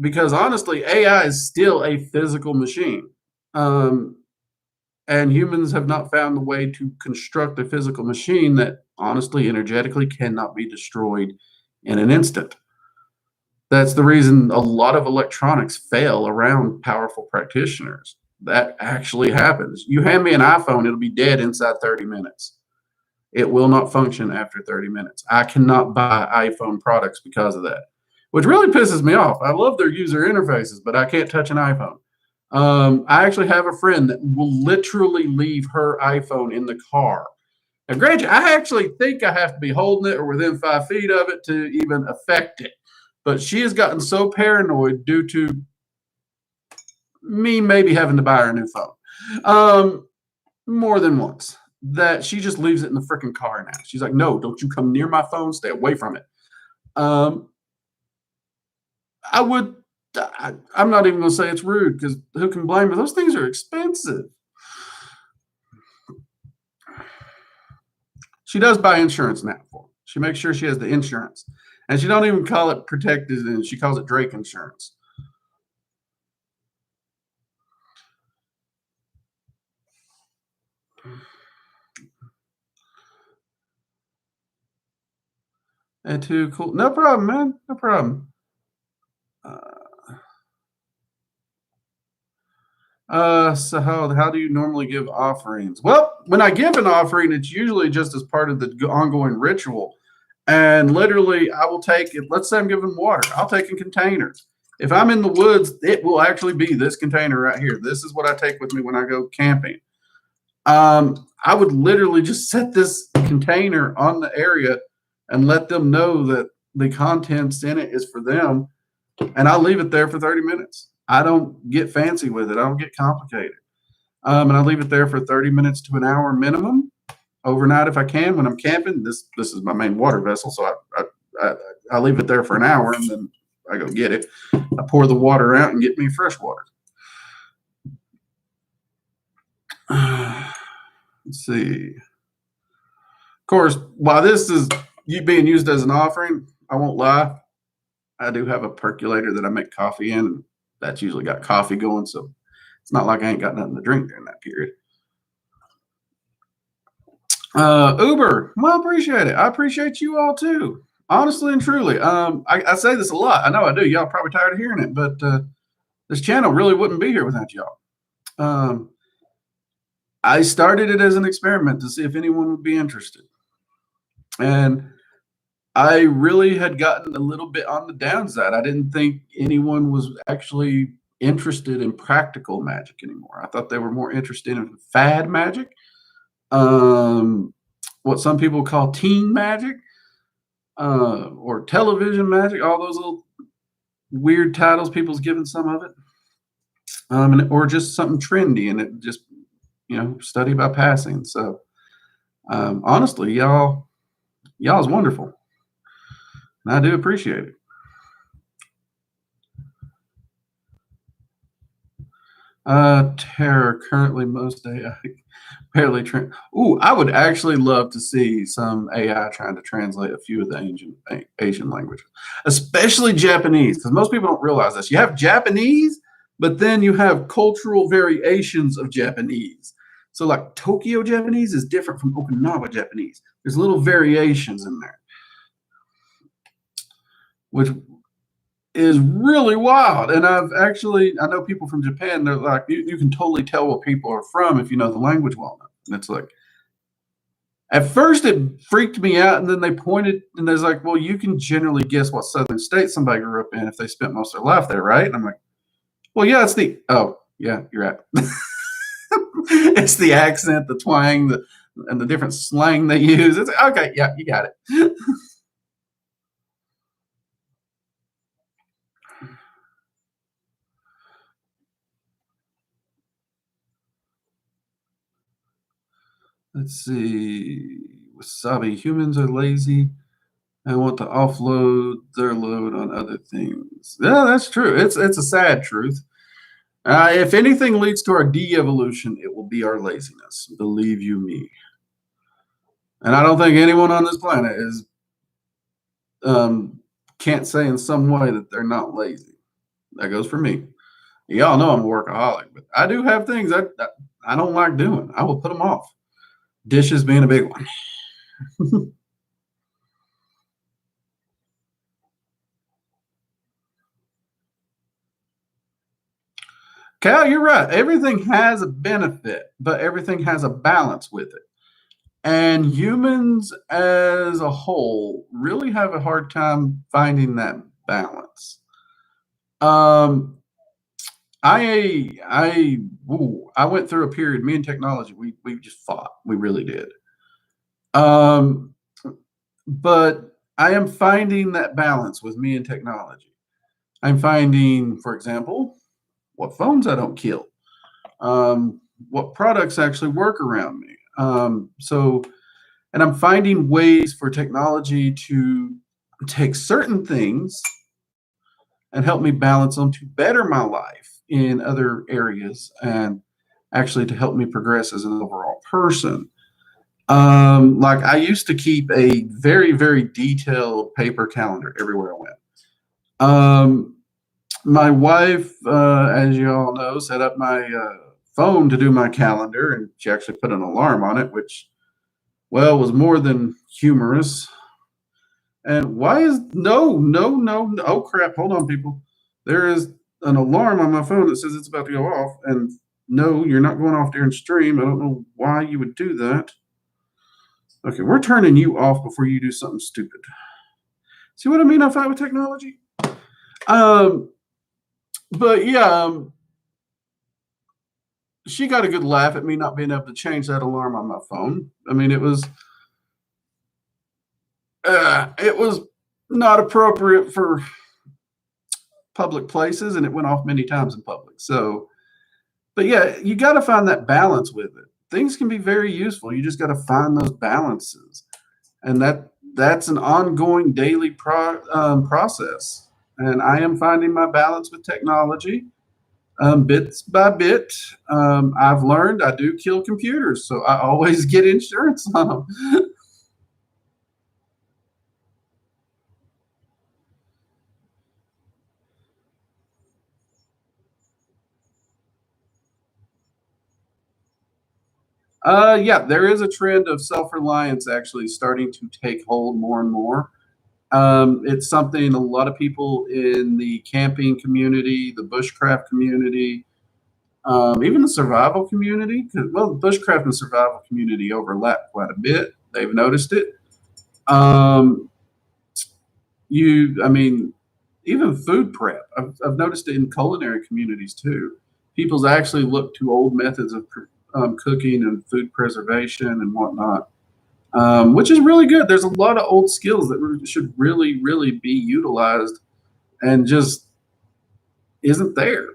Because honestly, AI is still a physical machine. And humans have not found the way to construct a physical machine that honestly, energetically cannot be destroyed in an instant. That's the reason a lot of electronics fail around powerful practitioners. That actually happens. You hand me an iPhone, it'll be dead inside 30 minutes. It will not function after 30 minutes. I cannot buy iPhone products because of that, which really pisses me off. I love their user interfaces, but I can't touch an iPhone. I actually have a friend that will literally leave her iPhone in the car. Now, granted, I actually think I have to be holding it or within 5 feet of it to even affect it. But she has gotten so paranoid due to me maybe having to buy her a new phone more than once that she just leaves it in the freaking car now. She's like, no, don't you come near my phone. Stay away from it. I'm not even going to say it's rude because who can blame her? Those things are expensive. She does buy insurance now for them. She makes sure she has the insurance. And she don't even call it protected, and she calls it Drake insurance. And too cool. No problem, man. No problem. So how do you normally give offerings? Well, when I give an offering, it's usually just as part of the ongoing ritual. And literally, I will take it. Let's say I'm giving water. I'll take a container. If I'm in the woods, it will actually be this container right here. This is what I take with me when I go camping. I would literally just set this container on the area and let them know that the contents in it is for them, and I'll leave it there for 30 minutes. I don't get fancy with it. I don't get complicated. And I leave it there for 30 minutes to an hour minimum overnight if I can. When I'm camping, this is my main water vessel, so I leave it there for an hour and then I go get it. I pour the water out and get me fresh water. Let's see. Of course, while this is being used as an offering, I won't lie. I do have a percolator that I make coffee in. And that's usually got coffee going, so it's not like I ain't got nothing to drink during that period. Uber, well, appreciate it. I appreciate you all too, honestly and truly. I say this a lot. I know I do. Y'all probably tired of hearing it, but this channel really wouldn't be here without y'all. I started it as an experiment to see if anyone would be interested. And I really had gotten a little bit on the downside. I didn't think anyone was actually interested in practical magic anymore. I thought they were more interested in fad magic, what some people call teen magic, or television magic, all those little weird titles people's given some of it. or just something trendy, and it just study by passing. So honestly, y'all's wonderful, and I do appreciate it. Terror currently most AI barely Ooh, I would actually love to see some AI trying to translate a few of the ancient Asian languages, especially Japanese, because most people don't realize this. You have Japanese, but then you have cultural variations of Japanese. So, like Tokyo Japanese is different from Okinawa Japanese. There's little variations in there, which is really wild. And I know people from Japan, they're like, you can totally tell what people are from if you know the language well enough. And it's like, at first it freaked me out, and then they pointed and there's like, well, you can generally guess what southern state somebody grew up in if they spent most of their life there, right? And I'm like, well, yeah, oh, yeah, you're right. It's the accent, the twang, and the different slang they use. It's okay, yeah, you got it. Let's see. Wasabi. Humans are lazy and want to offload their load on other things. Yeah, that's true. It's a sad truth. If anything leads to our de-evolution, it will be our laziness. Believe you me. And I don't think anyone on this planet is can't say in some way that they're not lazy. That goes for me. Y'all know I'm a workaholic, but I do have things I don't like doing. I will put them off. Dishes being a big one. Cal, you're right. Everything has a benefit, but everything has a balance with it. And humans as a whole really have a hard time finding that balance. Um, I went through a period. Me and technology, we just fought. We really did. Um, but I am finding that balance with me and technology. I'm finding, for example, what phones I don't kill, what products actually work around me. And I'm finding ways for technology to take certain things and help me balance them to better my life in other areas and actually to help me progress as an overall person. Like I used to keep a very, very detailed paper calendar everywhere I went. My wife, as you all know, set up my phone to do my calendar, and she actually put an alarm on it, which, well, was more than humorous. And why is no, oh crap, hold on, people. There is an alarm on my phone that says it's about to go off, and no, you're not going off during stream. I don't know why you would do that. Okay, we're turning you off before you do something stupid. See what I mean? I fight with technology. Um, but yeah, she got a good laugh at me not being able to change that alarm on my phone. I mean, it was not appropriate for public places, and it went off many times in public. So, but yeah, you got to find that balance with it. Things can be very useful. You just got to find those balances, and that's an ongoing daily process. And I am finding my balance with technology, bits by bit. I've learned I do kill computers, so I always get insurance on them. Yeah, there is a trend of self-reliance actually starting to take hold more and more. It's something a lot of people in the camping community, the bushcraft community, even the survival community, well, the bushcraft and survival community overlap quite a bit. They've noticed it. Um, I mean, even food prep. I've noticed it in culinary communities too. People's actually look to old methods of cooking and food preservation and whatnot, which is really good. There's a lot of old skills that should really, really be utilized and just isn't there.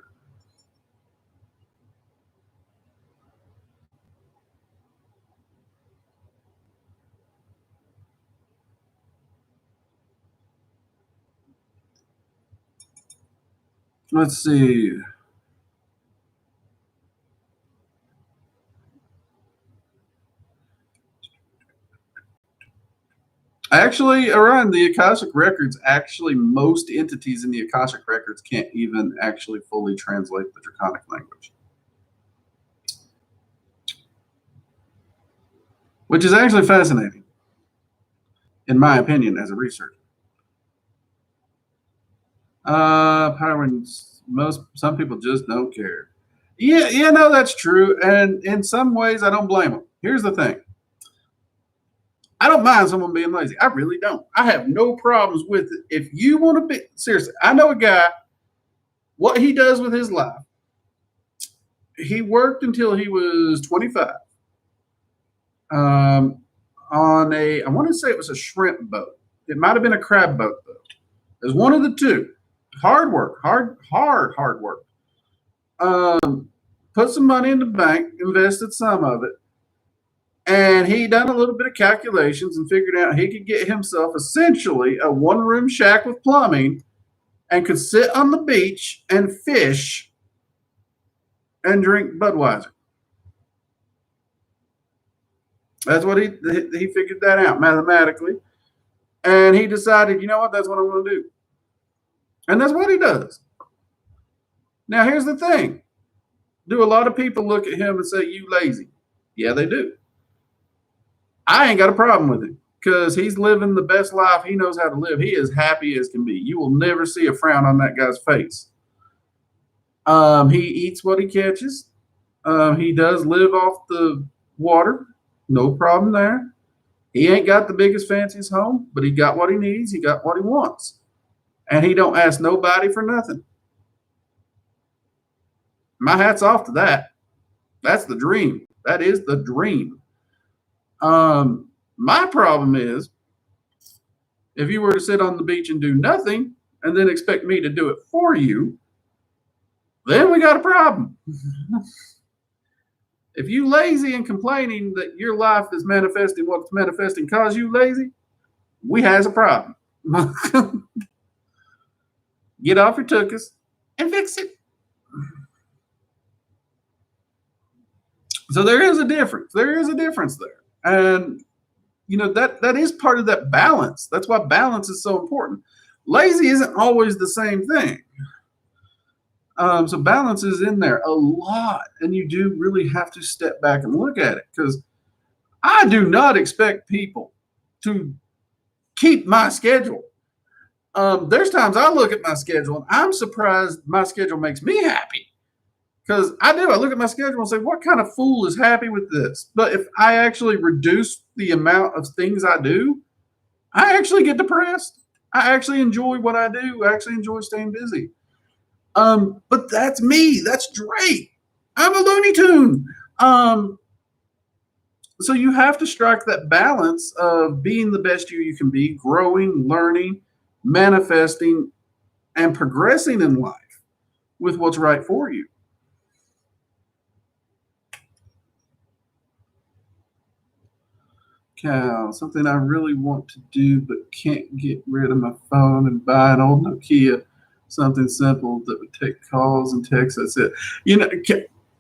Let's see. Actually, around the Akashic Records, actually, most entities in the Akashic Records can't even actually fully translate the Draconic language, which is actually fascinating, in my opinion, as a researcher. Some people just don't care. Yeah, no, that's true, and in some ways, I don't blame them. Here's the thing: I don't mind someone being lazy. I really don't. I have no problems with it. If you want to be seriously, I know a guy. What he does with his life, he worked until he was 25 um, on I want to say it was a shrimp boat. It might have been a crab boat, though. It was one of the two. Hard work, hard work. Put some money in the bank, invested some of it, and he done a little bit of calculations and figured out he could get himself essentially a one-room shack with plumbing and could sit on the beach and fish and drink Budweiser. That's what he figured that out mathematically, and he decided, you know what, that's what I'm going to do, and that's what he does. Now, here's the thing: do a lot of people look at him and say, "You lazy"? Yeah, they do. I ain't got a problem with it because he's living the best life he knows how to live. He is happy as can be. You will never see a frown on that guy's face. He eats what he catches. He does live off the water. No problem there. He ain't got the biggest fanciest home, but he got what he needs. He got what he wants. And he don't ask nobody for nothing. My hat's off to that. That's the dream. That is the dream. My problem is if you were to sit on the beach and do nothing and then expect me to do it for you, then we got a problem. If you lazy and complaining that your life is manifesting what's manifesting cause you lazy, we has a problem. Get off your tuchus and fix it. So there is a difference. There is a difference there. And you know that is part of that balance. That's why balance is so important. Lazy isn't always the same thing. So balance is in there a lot, and you do really have to step back and look at it because I do not expect people to keep my schedule. There's times I look at my schedule and I'm surprised my schedule makes me happy because I do. I look at my schedule and say, what kind of fool is happy with this? But if I actually reduce the amount of things I do, I actually get depressed. I actually enjoy what I do. I actually enjoy staying busy. But that's me. That's Drake. I'm a Looney Tune. So you have to strike that balance of being the best you can be, growing, learning, manifesting, and progressing in life with what's right for you. Cal, something I really want to do but can't get rid of my phone and buy an old Nokia. Something simple that would take calls and texts. That's it. You know,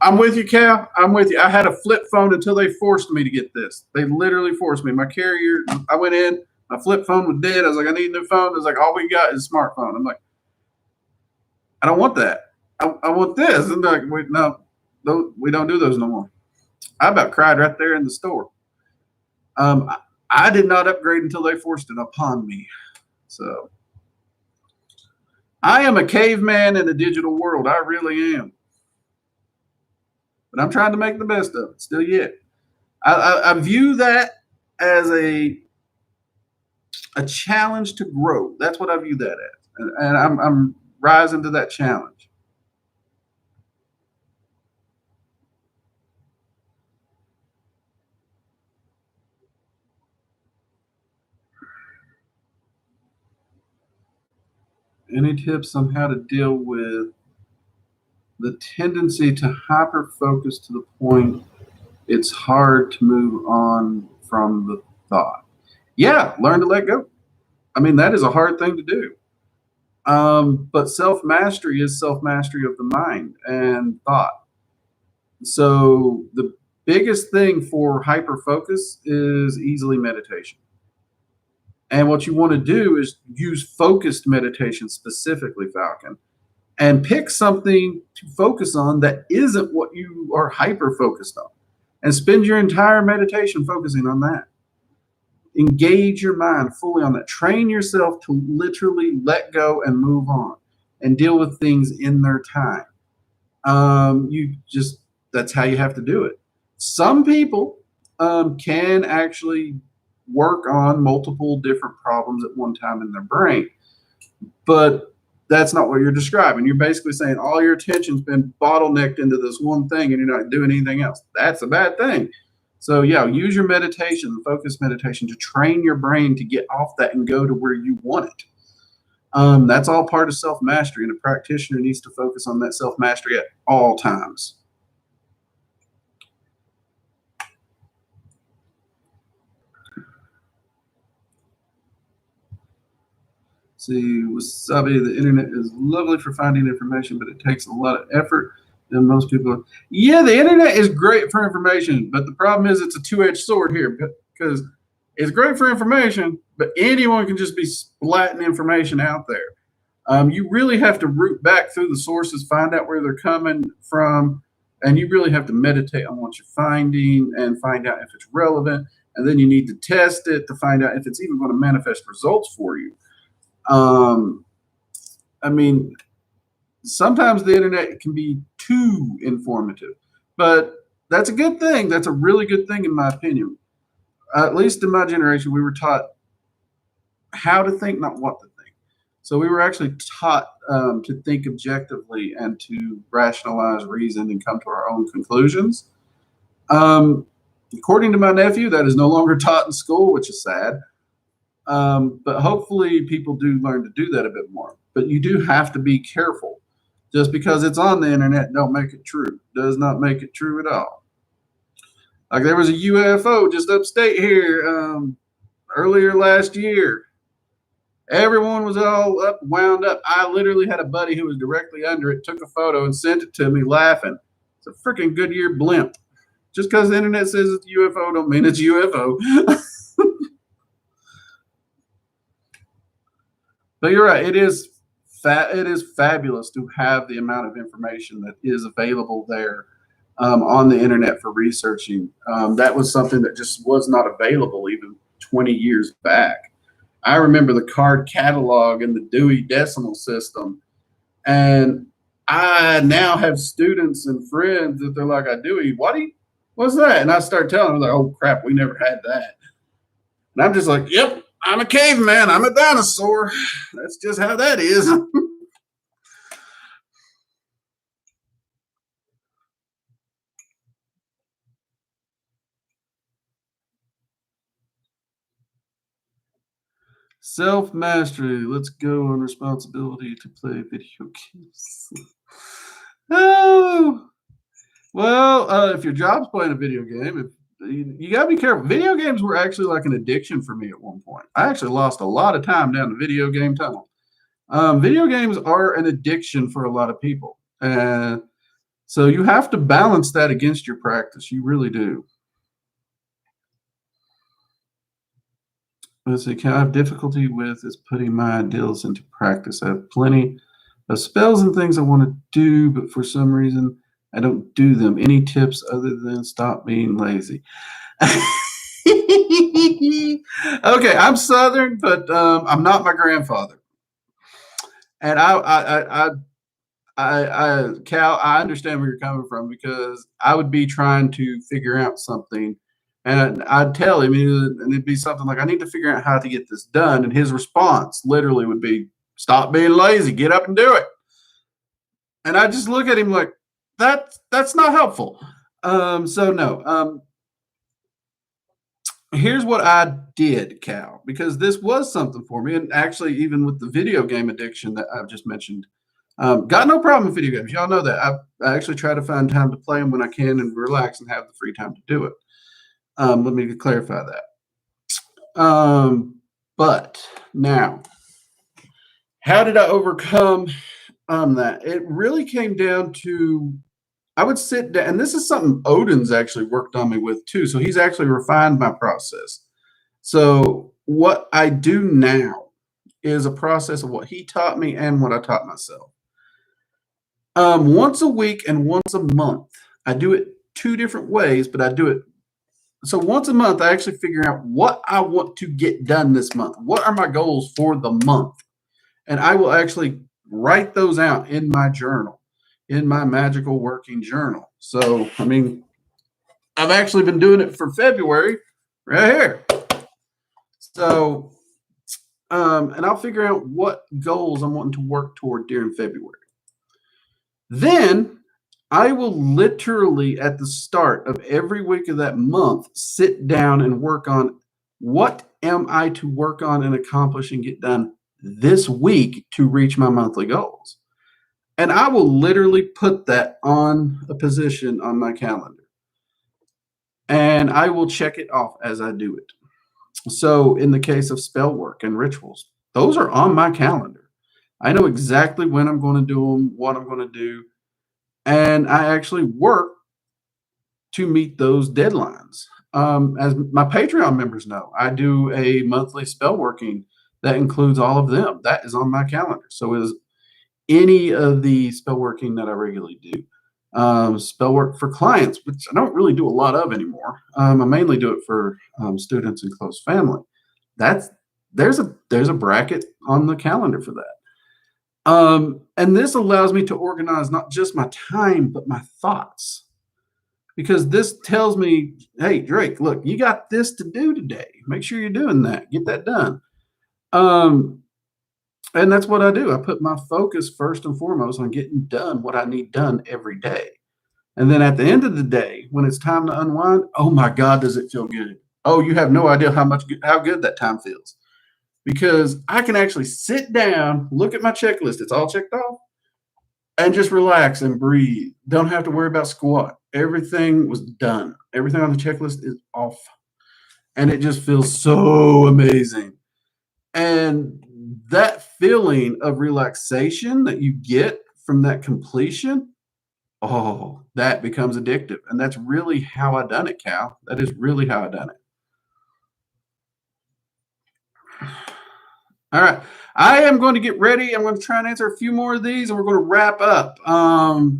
I'm with you, Cal. I'm with you. I had a flip phone until they forced me to get this. They literally forced me. My carrier, I went in, my flip phone was dead. I was like, I need a new phone. It was like, all we got is a smartphone. I'm like, I don't want that. I want this. And they're like, wait, no, we don't do those no more. I about cried right there in the store. I did not upgrade until they forced it upon me. So I am a caveman in a digital world. I really am. But I'm trying to make the best of it still yet. I view that as a challenge to grow. That's what I view that as. And I'm rising to that challenge. Any tips on how to deal with the tendency to hyper focus to the point it's hard to move on from the thought? Yeah, learn to let go. I mean, that is a hard thing to do. But self-mastery is self-mastery of the mind and thought. So the biggest thing for hyper-focus is easily meditation. And what you want to do is use focused meditation specifically, Falcon, and pick something to focus on that isn't what you are hyper-focused on. And spend your entire meditation focusing on that. Engage your mind fully on that. Train yourself to literally let go and move on and deal with things in their time. That's how you have to do it. Some people can actually work on multiple different problems at one time in their brain, but that's not what you're describing. You're basically saying all your attention's been bottlenecked into this one thing and you're not doing anything else. That's a bad thing. So yeah, use your meditation, focus meditation, to train your brain to get off that and go to where you want it. That's all part of self-mastery, and a practitioner needs to focus on that self-mastery at all times. See, Wasabi, the internet is lovely for finding information, but it takes a lot of effort. And most people, yeah, the internet is great for information, but the problem is it's a two-edged sword here, because it's great for information, but anyone can just be splatting information out there. You really have to root back through the sources, find out where they're coming from, and you really have to meditate on what you're finding and find out if it's relevant. And then you need to test it to find out if it's even going to manifest results for you. I mean, sometimes the internet can be too informative, but that's a good thing. That's a really good thing, in my opinion. At least in my generation, we were taught how to think, not what to think. So we were actually taught to think objectively and to rationalize, reason, and come to our own conclusions. According to my nephew, that is no longer taught in school, which is sad. But hopefully people do learn to do that a bit more. But you do have to be careful. Just because it's on the internet don't make it true. Does not make it true at all. Like there was a UFO just upstate here earlier last year. Everyone was all wound up. I literally had a buddy who was directly under it, took a photo and sent it to me laughing. It's a freaking Goodyear blimp. Just because the internet says it's UFO don't mean it's UFO. But you're right. It is fabulous to have the amount of information that is available there on the internet for researching. That was something that just was not available even 20 years back. I remember the card catalog and the Dewey Decimal System, and I now have students and friends that they're like, Dewey, what's that? And I start telling them, like, oh crap, we never had that. And I'm just like, yep, I'm a caveman. I'm a dinosaur. That's just how that is. Self-mastery. Let's go on responsibility to play video games. Oh, well, if your job's playing a video game, you got to be careful. Video games were actually like an addiction for me at one point. I actually lost a lot of time down the video game tunnel. Video games are an addiction for a lot of people. So you have to balance that against your practice. You really do. Let's see, can I have difficulty with is putting my ideals into practice. I have plenty of spells and things I want to do, but for some reason I don't do them. Any tips other than stop being lazy? Okay, I'm Southern, but I'm not my grandfather. And Cal, I understand where you're coming from, because I would be trying to figure out something, and I'd tell him, and it'd be something like, I need to figure out how to get this done. And his response literally would be, stop being lazy, get up and do it. And I just look at him like, that's not helpful. So no. Here's what I did, Cal, because this was something for me. And actually, even with the video game addiction that I've just mentioned, got no problem with video games. Y'all know that. I actually try to find time to play them when I can and relax and have the free time to do it. Let me clarify that. But now, How did I overcome that? It really came down to I would sit down, and this is something Odin's actually worked on me with too. So he's actually refined my process. So what I do now is a process of what he taught me and what I taught myself. Once a week and once a month, I do it two different ways, but I do it. So once a month, I actually figure out what I want to get done this month. What are my goals for the month? And I will actually write those out in my journal, in my magical working journal. So, I mean, I've actually been doing it for February right here. So, and I'll figure out what goals I'm wanting to work toward during February. Then I will literally, at the start of every week of that month, sit down and work on what am I to work on and accomplish and get done this week to reach my monthly goals. And I will literally put that on a position on my calendar. And I will check it off as I do it. So in the case of spell work and rituals, those are on my calendar. I know exactly when I'm going to do them, what I'm going to do. And I actually work to meet those deadlines. As my Patreon members know, I do a monthly spell working that includes all of them. That is on my calendar. So is any of the spell working that I regularly do. Spell work for clients, which I don't really do a lot of anymore. I mainly do it for students and close family. There's a bracket on the calendar for that. And this allows me to organize not just my time, but my thoughts. Because this tells me, hey, Drake, look, you got this to do today. Make sure you're doing that. Get that done. And that's what I do. I put my focus first and foremost on getting done what I need done every day. And then at the end of the day, when it's time to unwind, oh my God, does it feel good? Oh, you have no idea how good that time feels. Because I can actually sit down, look at my checklist, it's all checked off, and just relax and breathe. Don't have to worry about squat. Everything was done. Everything on the checklist is off. And it just feels so amazing. And that feeling of relaxation that you get from that completion, oh, that becomes addictive. And that's really how I done it, Cal. That is really how I done it. All right. I am going to get ready. I'm going to try and answer a few more of these and we're going to wrap up.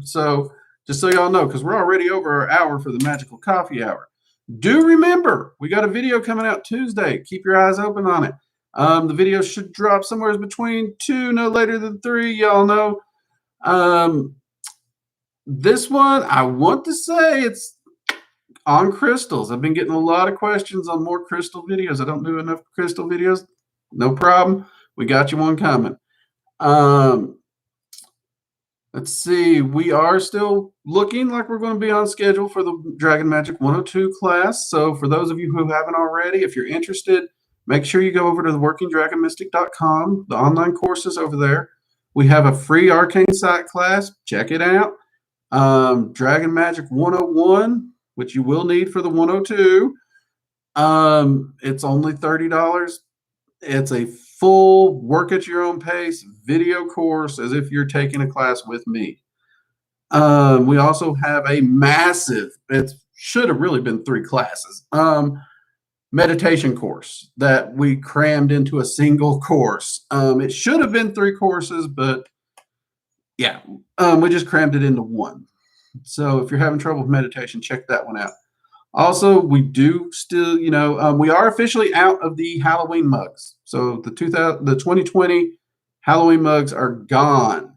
So just so y'all know, because we're already over our hour for the Magical Coffee Hour. Do remember, we got a video coming out Tuesday. Keep your eyes open on it. The video should drop somewhere between 2, no later than 3. Y'all know. This one, I want to say it's on crystals. I've been getting a lot of questions on more crystal videos. I don't do enough crystal videos. No problem. We got you one coming. Let's see. We are still looking like we're going to be on schedule for the Dragon Magic 102 class. So for those of you who haven't already, if you're interested, make sure you go over to the workingdragonmystic.com. The online course is over there. We have a free Arcane Sight class. Check it out. Dragon Magic 101, which you will need for the 102. It's only $30. It's a full work at your own pace video course as if you're taking a class with me. We also have a massive, it should have really been 3 classes, meditation course that we crammed into a single course. It should have been 3 courses, but yeah, we just crammed it into one. So if you're having trouble with meditation, check that one out. Also, we do still, we are officially out of the Halloween mugs. So the 2020 Halloween mugs are gone.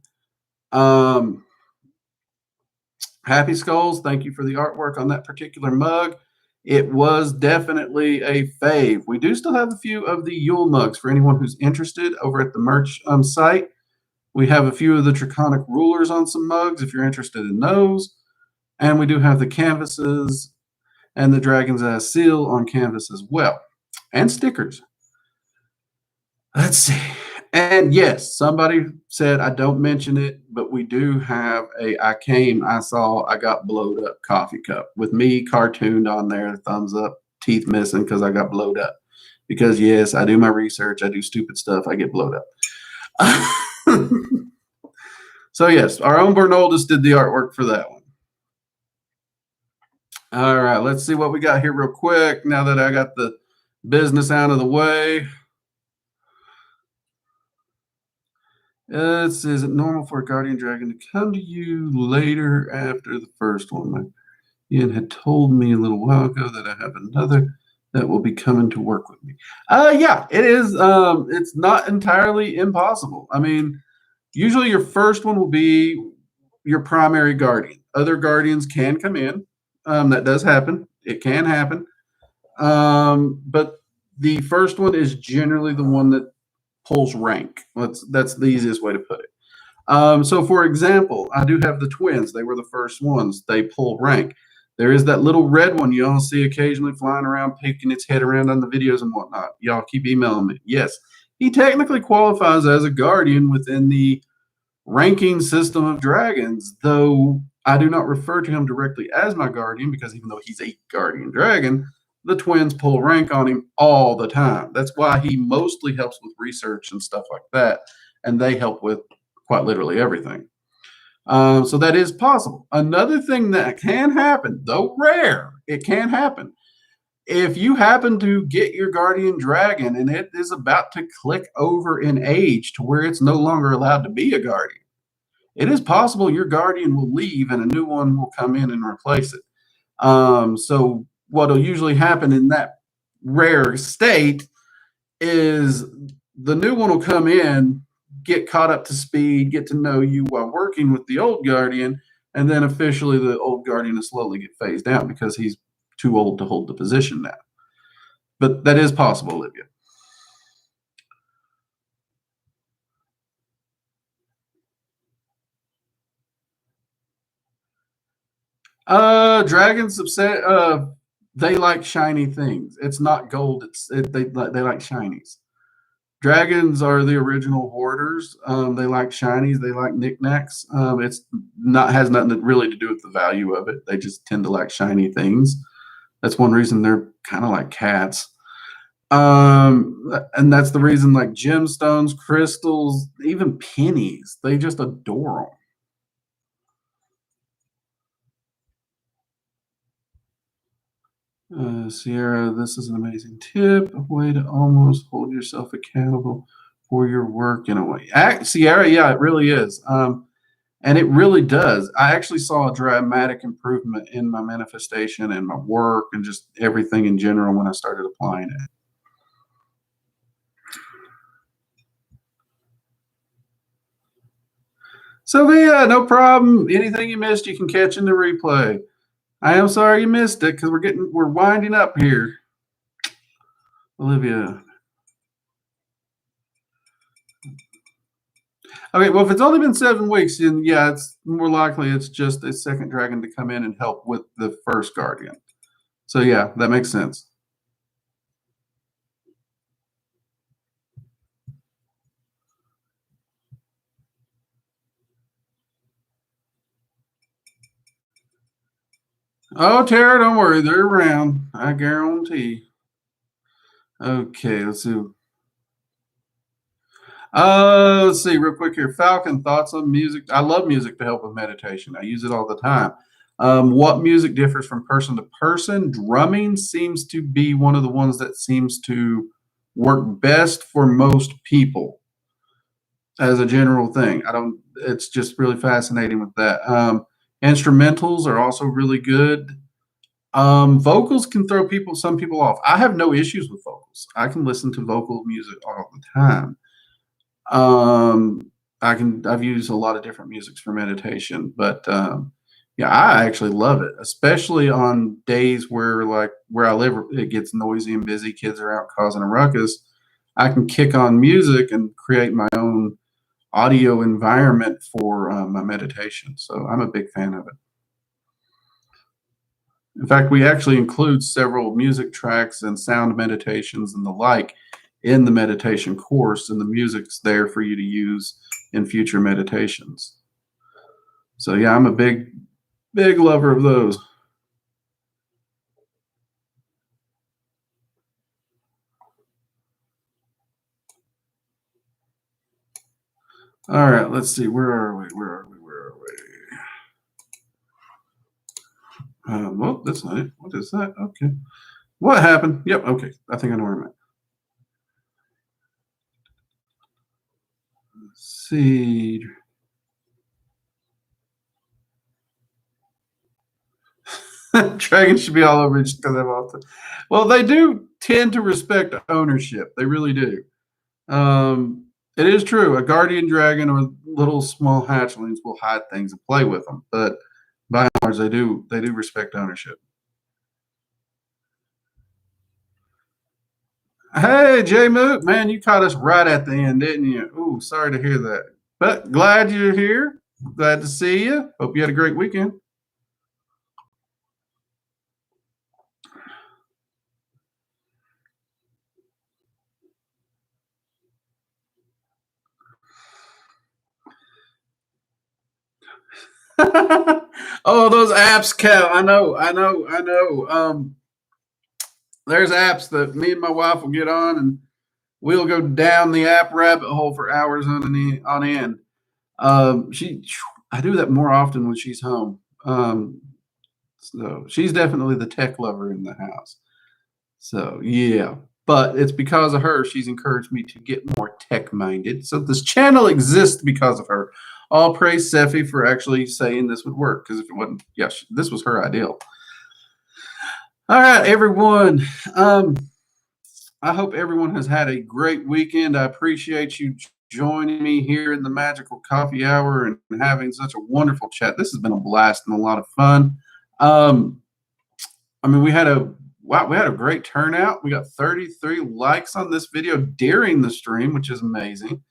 Happy Skulls, thank you for the artwork on that particular mug. It was definitely a fave. We do still have a few of the Yule mugs for anyone who's interested over at the merch site. We have a few of the Draconic Rulers on some mugs if you're interested in those. And we do have the canvases and the Dragon's Eye seal on canvas as well. And stickers. Let's see. And yes, somebody said I don't mention it, but we do have I saw, I got blowed up coffee cup with me cartooned on there, thumbs up, teeth missing because I got blowed up. Because yes, I do my research, I do stupid stuff, I get blowed up. So yes, our own Bernoldus did the artwork for that one. All right, let's see what we got here real quick. Now that I got the business out of the way. Is it normal for a guardian dragon to come to you later after the first one? My Ian had told me a little while ago that I have another that will be coming to work with me. Yeah, it is. It's not entirely impossible. I mean, usually your first one will be your primary guardian. Other guardians can come in. That does happen. It can happen. But the first one is generally the one that pulls rank. That's the easiest way to put it. So for example, I do have the twins. They were the first ones. They pull rank. There is that little red one you all see occasionally flying around, peeking its head around on the videos and whatnot. Y'all keep emailing me. Yes, he technically qualifies as a guardian within the ranking system of dragons, though I do not refer to him directly as my guardian because even though he's a guardian dragon, the twins pull rank on him all the time. That's why he mostly helps with research and stuff like that, and they help with quite literally everything. So that is possible. Another thing that can happen, though rare, it can happen. If you happen to get your guardian dragon and it is about to click over in age to where it's no longer allowed to be a guardian, it is possible your guardian will leave and a new one will come in and replace it. So what will usually happen in that rare state is the new one will come in, get caught up to speed, get to know you while working with the old guardian, and then officially the old guardian will slowly get phased out because he's too old to hold the position now. But that is possible, Olivia. Dragons they like shiny things. It's not gold. They like shinies. Dragons are the original hoarders. They like shinies. They like knickknacks. It's not has nothing really to do with the value of it. They just tend to like shiny things. That's one reason they're kind of like cats. And that's the reason like gemstones, crystals, even pennies, they just adore them. Sierra, this is an amazing tip, a way to almost hold yourself accountable for your work in a way. Sierra, yeah, it really is. And it really does. I actually saw a dramatic improvement in my manifestation and my work and just everything in general when I started applying it. Sylvia, no problem. Anything you missed, you can catch in the replay. I am sorry you missed it because we're winding up here. Olivia. Okay, well, if it's only been 7 weeks, then yeah, it's more likely it's just a second dragon to come in and help with the first guardian. So yeah, that makes sense. Oh, Tara, don't worry, they're around. I guarantee. Okay, let's see. Let's see real quick here. Falcon, thoughts on music? I love music to help with meditation. I use it all the time. What music differs from person to person? Drumming seems to be one of the ones that seems to work best for most people as a general thing. It's just really fascinating with that. Instrumentals are also really good. Vocals can throw some people off. I have no issues with vocals. I can listen to vocal music all the time. I've used a lot of different musics for meditation, but yeah, I actually love it, especially on days where I live, it gets noisy and busy. Kids are out causing a ruckus. I can kick on music and create my own audio environment for my meditation. So I'm a big fan of it. In fact, we actually include several music tracks and sound meditations and the like in the meditation course, and the music's there for you to use in future meditations. So yeah, I'm a big lover of those. All right, let's see. Where are we? Well, that's not it. What is that? Okay. What happened? Yep. Okay. I think I know where I'm at. Let's see. Dragons should be all over just because I'm off. Well, they do tend to respect ownership. They really do. It is true. A guardian dragon or little small hatchlings will hide things and play with them, but by and large, they do respect ownership. Hey, Jay Moot, man, you caught us right at the end, didn't you? Ooh, sorry to hear that. But glad you're here. Glad to see you. Hope you had a great weekend. Oh, those apps, Cal. I know. There's apps that me and my wife will get on, and we'll go down the app rabbit hole for hours on end. I do that more often when she's home. So she's definitely the tech lover in the house. So yeah, but it's because of her. She's encouraged me to get more tech minded. So this channel exists because of her. All praise Seffi for actually saying this would work. Because if it wasn't, yeah, this was her ideal. All right, everyone. I hope everyone has had a great weekend. I appreciate you joining me here in the Magical Coffee Hour and having such a wonderful chat. This has been a blast and a lot of fun. I mean, we had a great turnout. We got 33 likes on this video during the stream, which is amazing.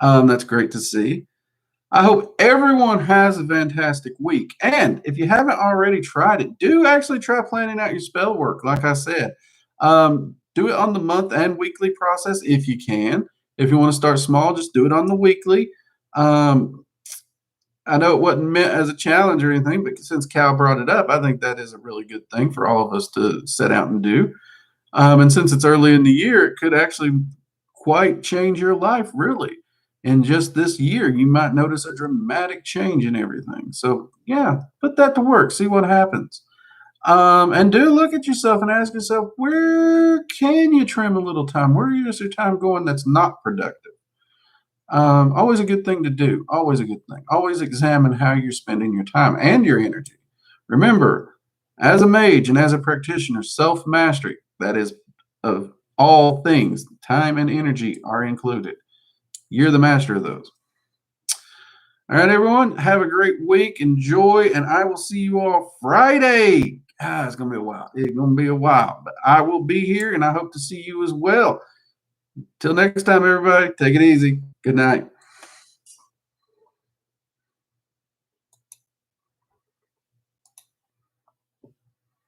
That's great to see. I hope everyone has a fantastic week. And if you haven't already tried it, do actually try planning out your spell work. Like I said, do it on the month and weekly process if you can. If you want to start small, just do it on the weekly. I know it wasn't meant as a challenge or anything, but since Cal brought it up, I think that is a really good thing for all of us to set out and do. And since it's early in the year, it could actually quite change your life, really. In just this year, you might notice a dramatic change in everything. So, yeah, put that to work, see what happens. And do look at yourself and ask yourself, where can you trim a little time? Where is your time going that's not productive? Always a good thing to do. Always a good thing. Always examine how you're spending your time and your energy. Remember, as a mage and as a practitioner, self mastery, that is of all things, time and energy are included. You're the master of those. All right, everyone, have a great week. Enjoy, and I will see you all Friday. It's going to be a while. It's going to be a while, but I will be here, and I hope to see you as well. Till next time, everybody, take it easy. Good night.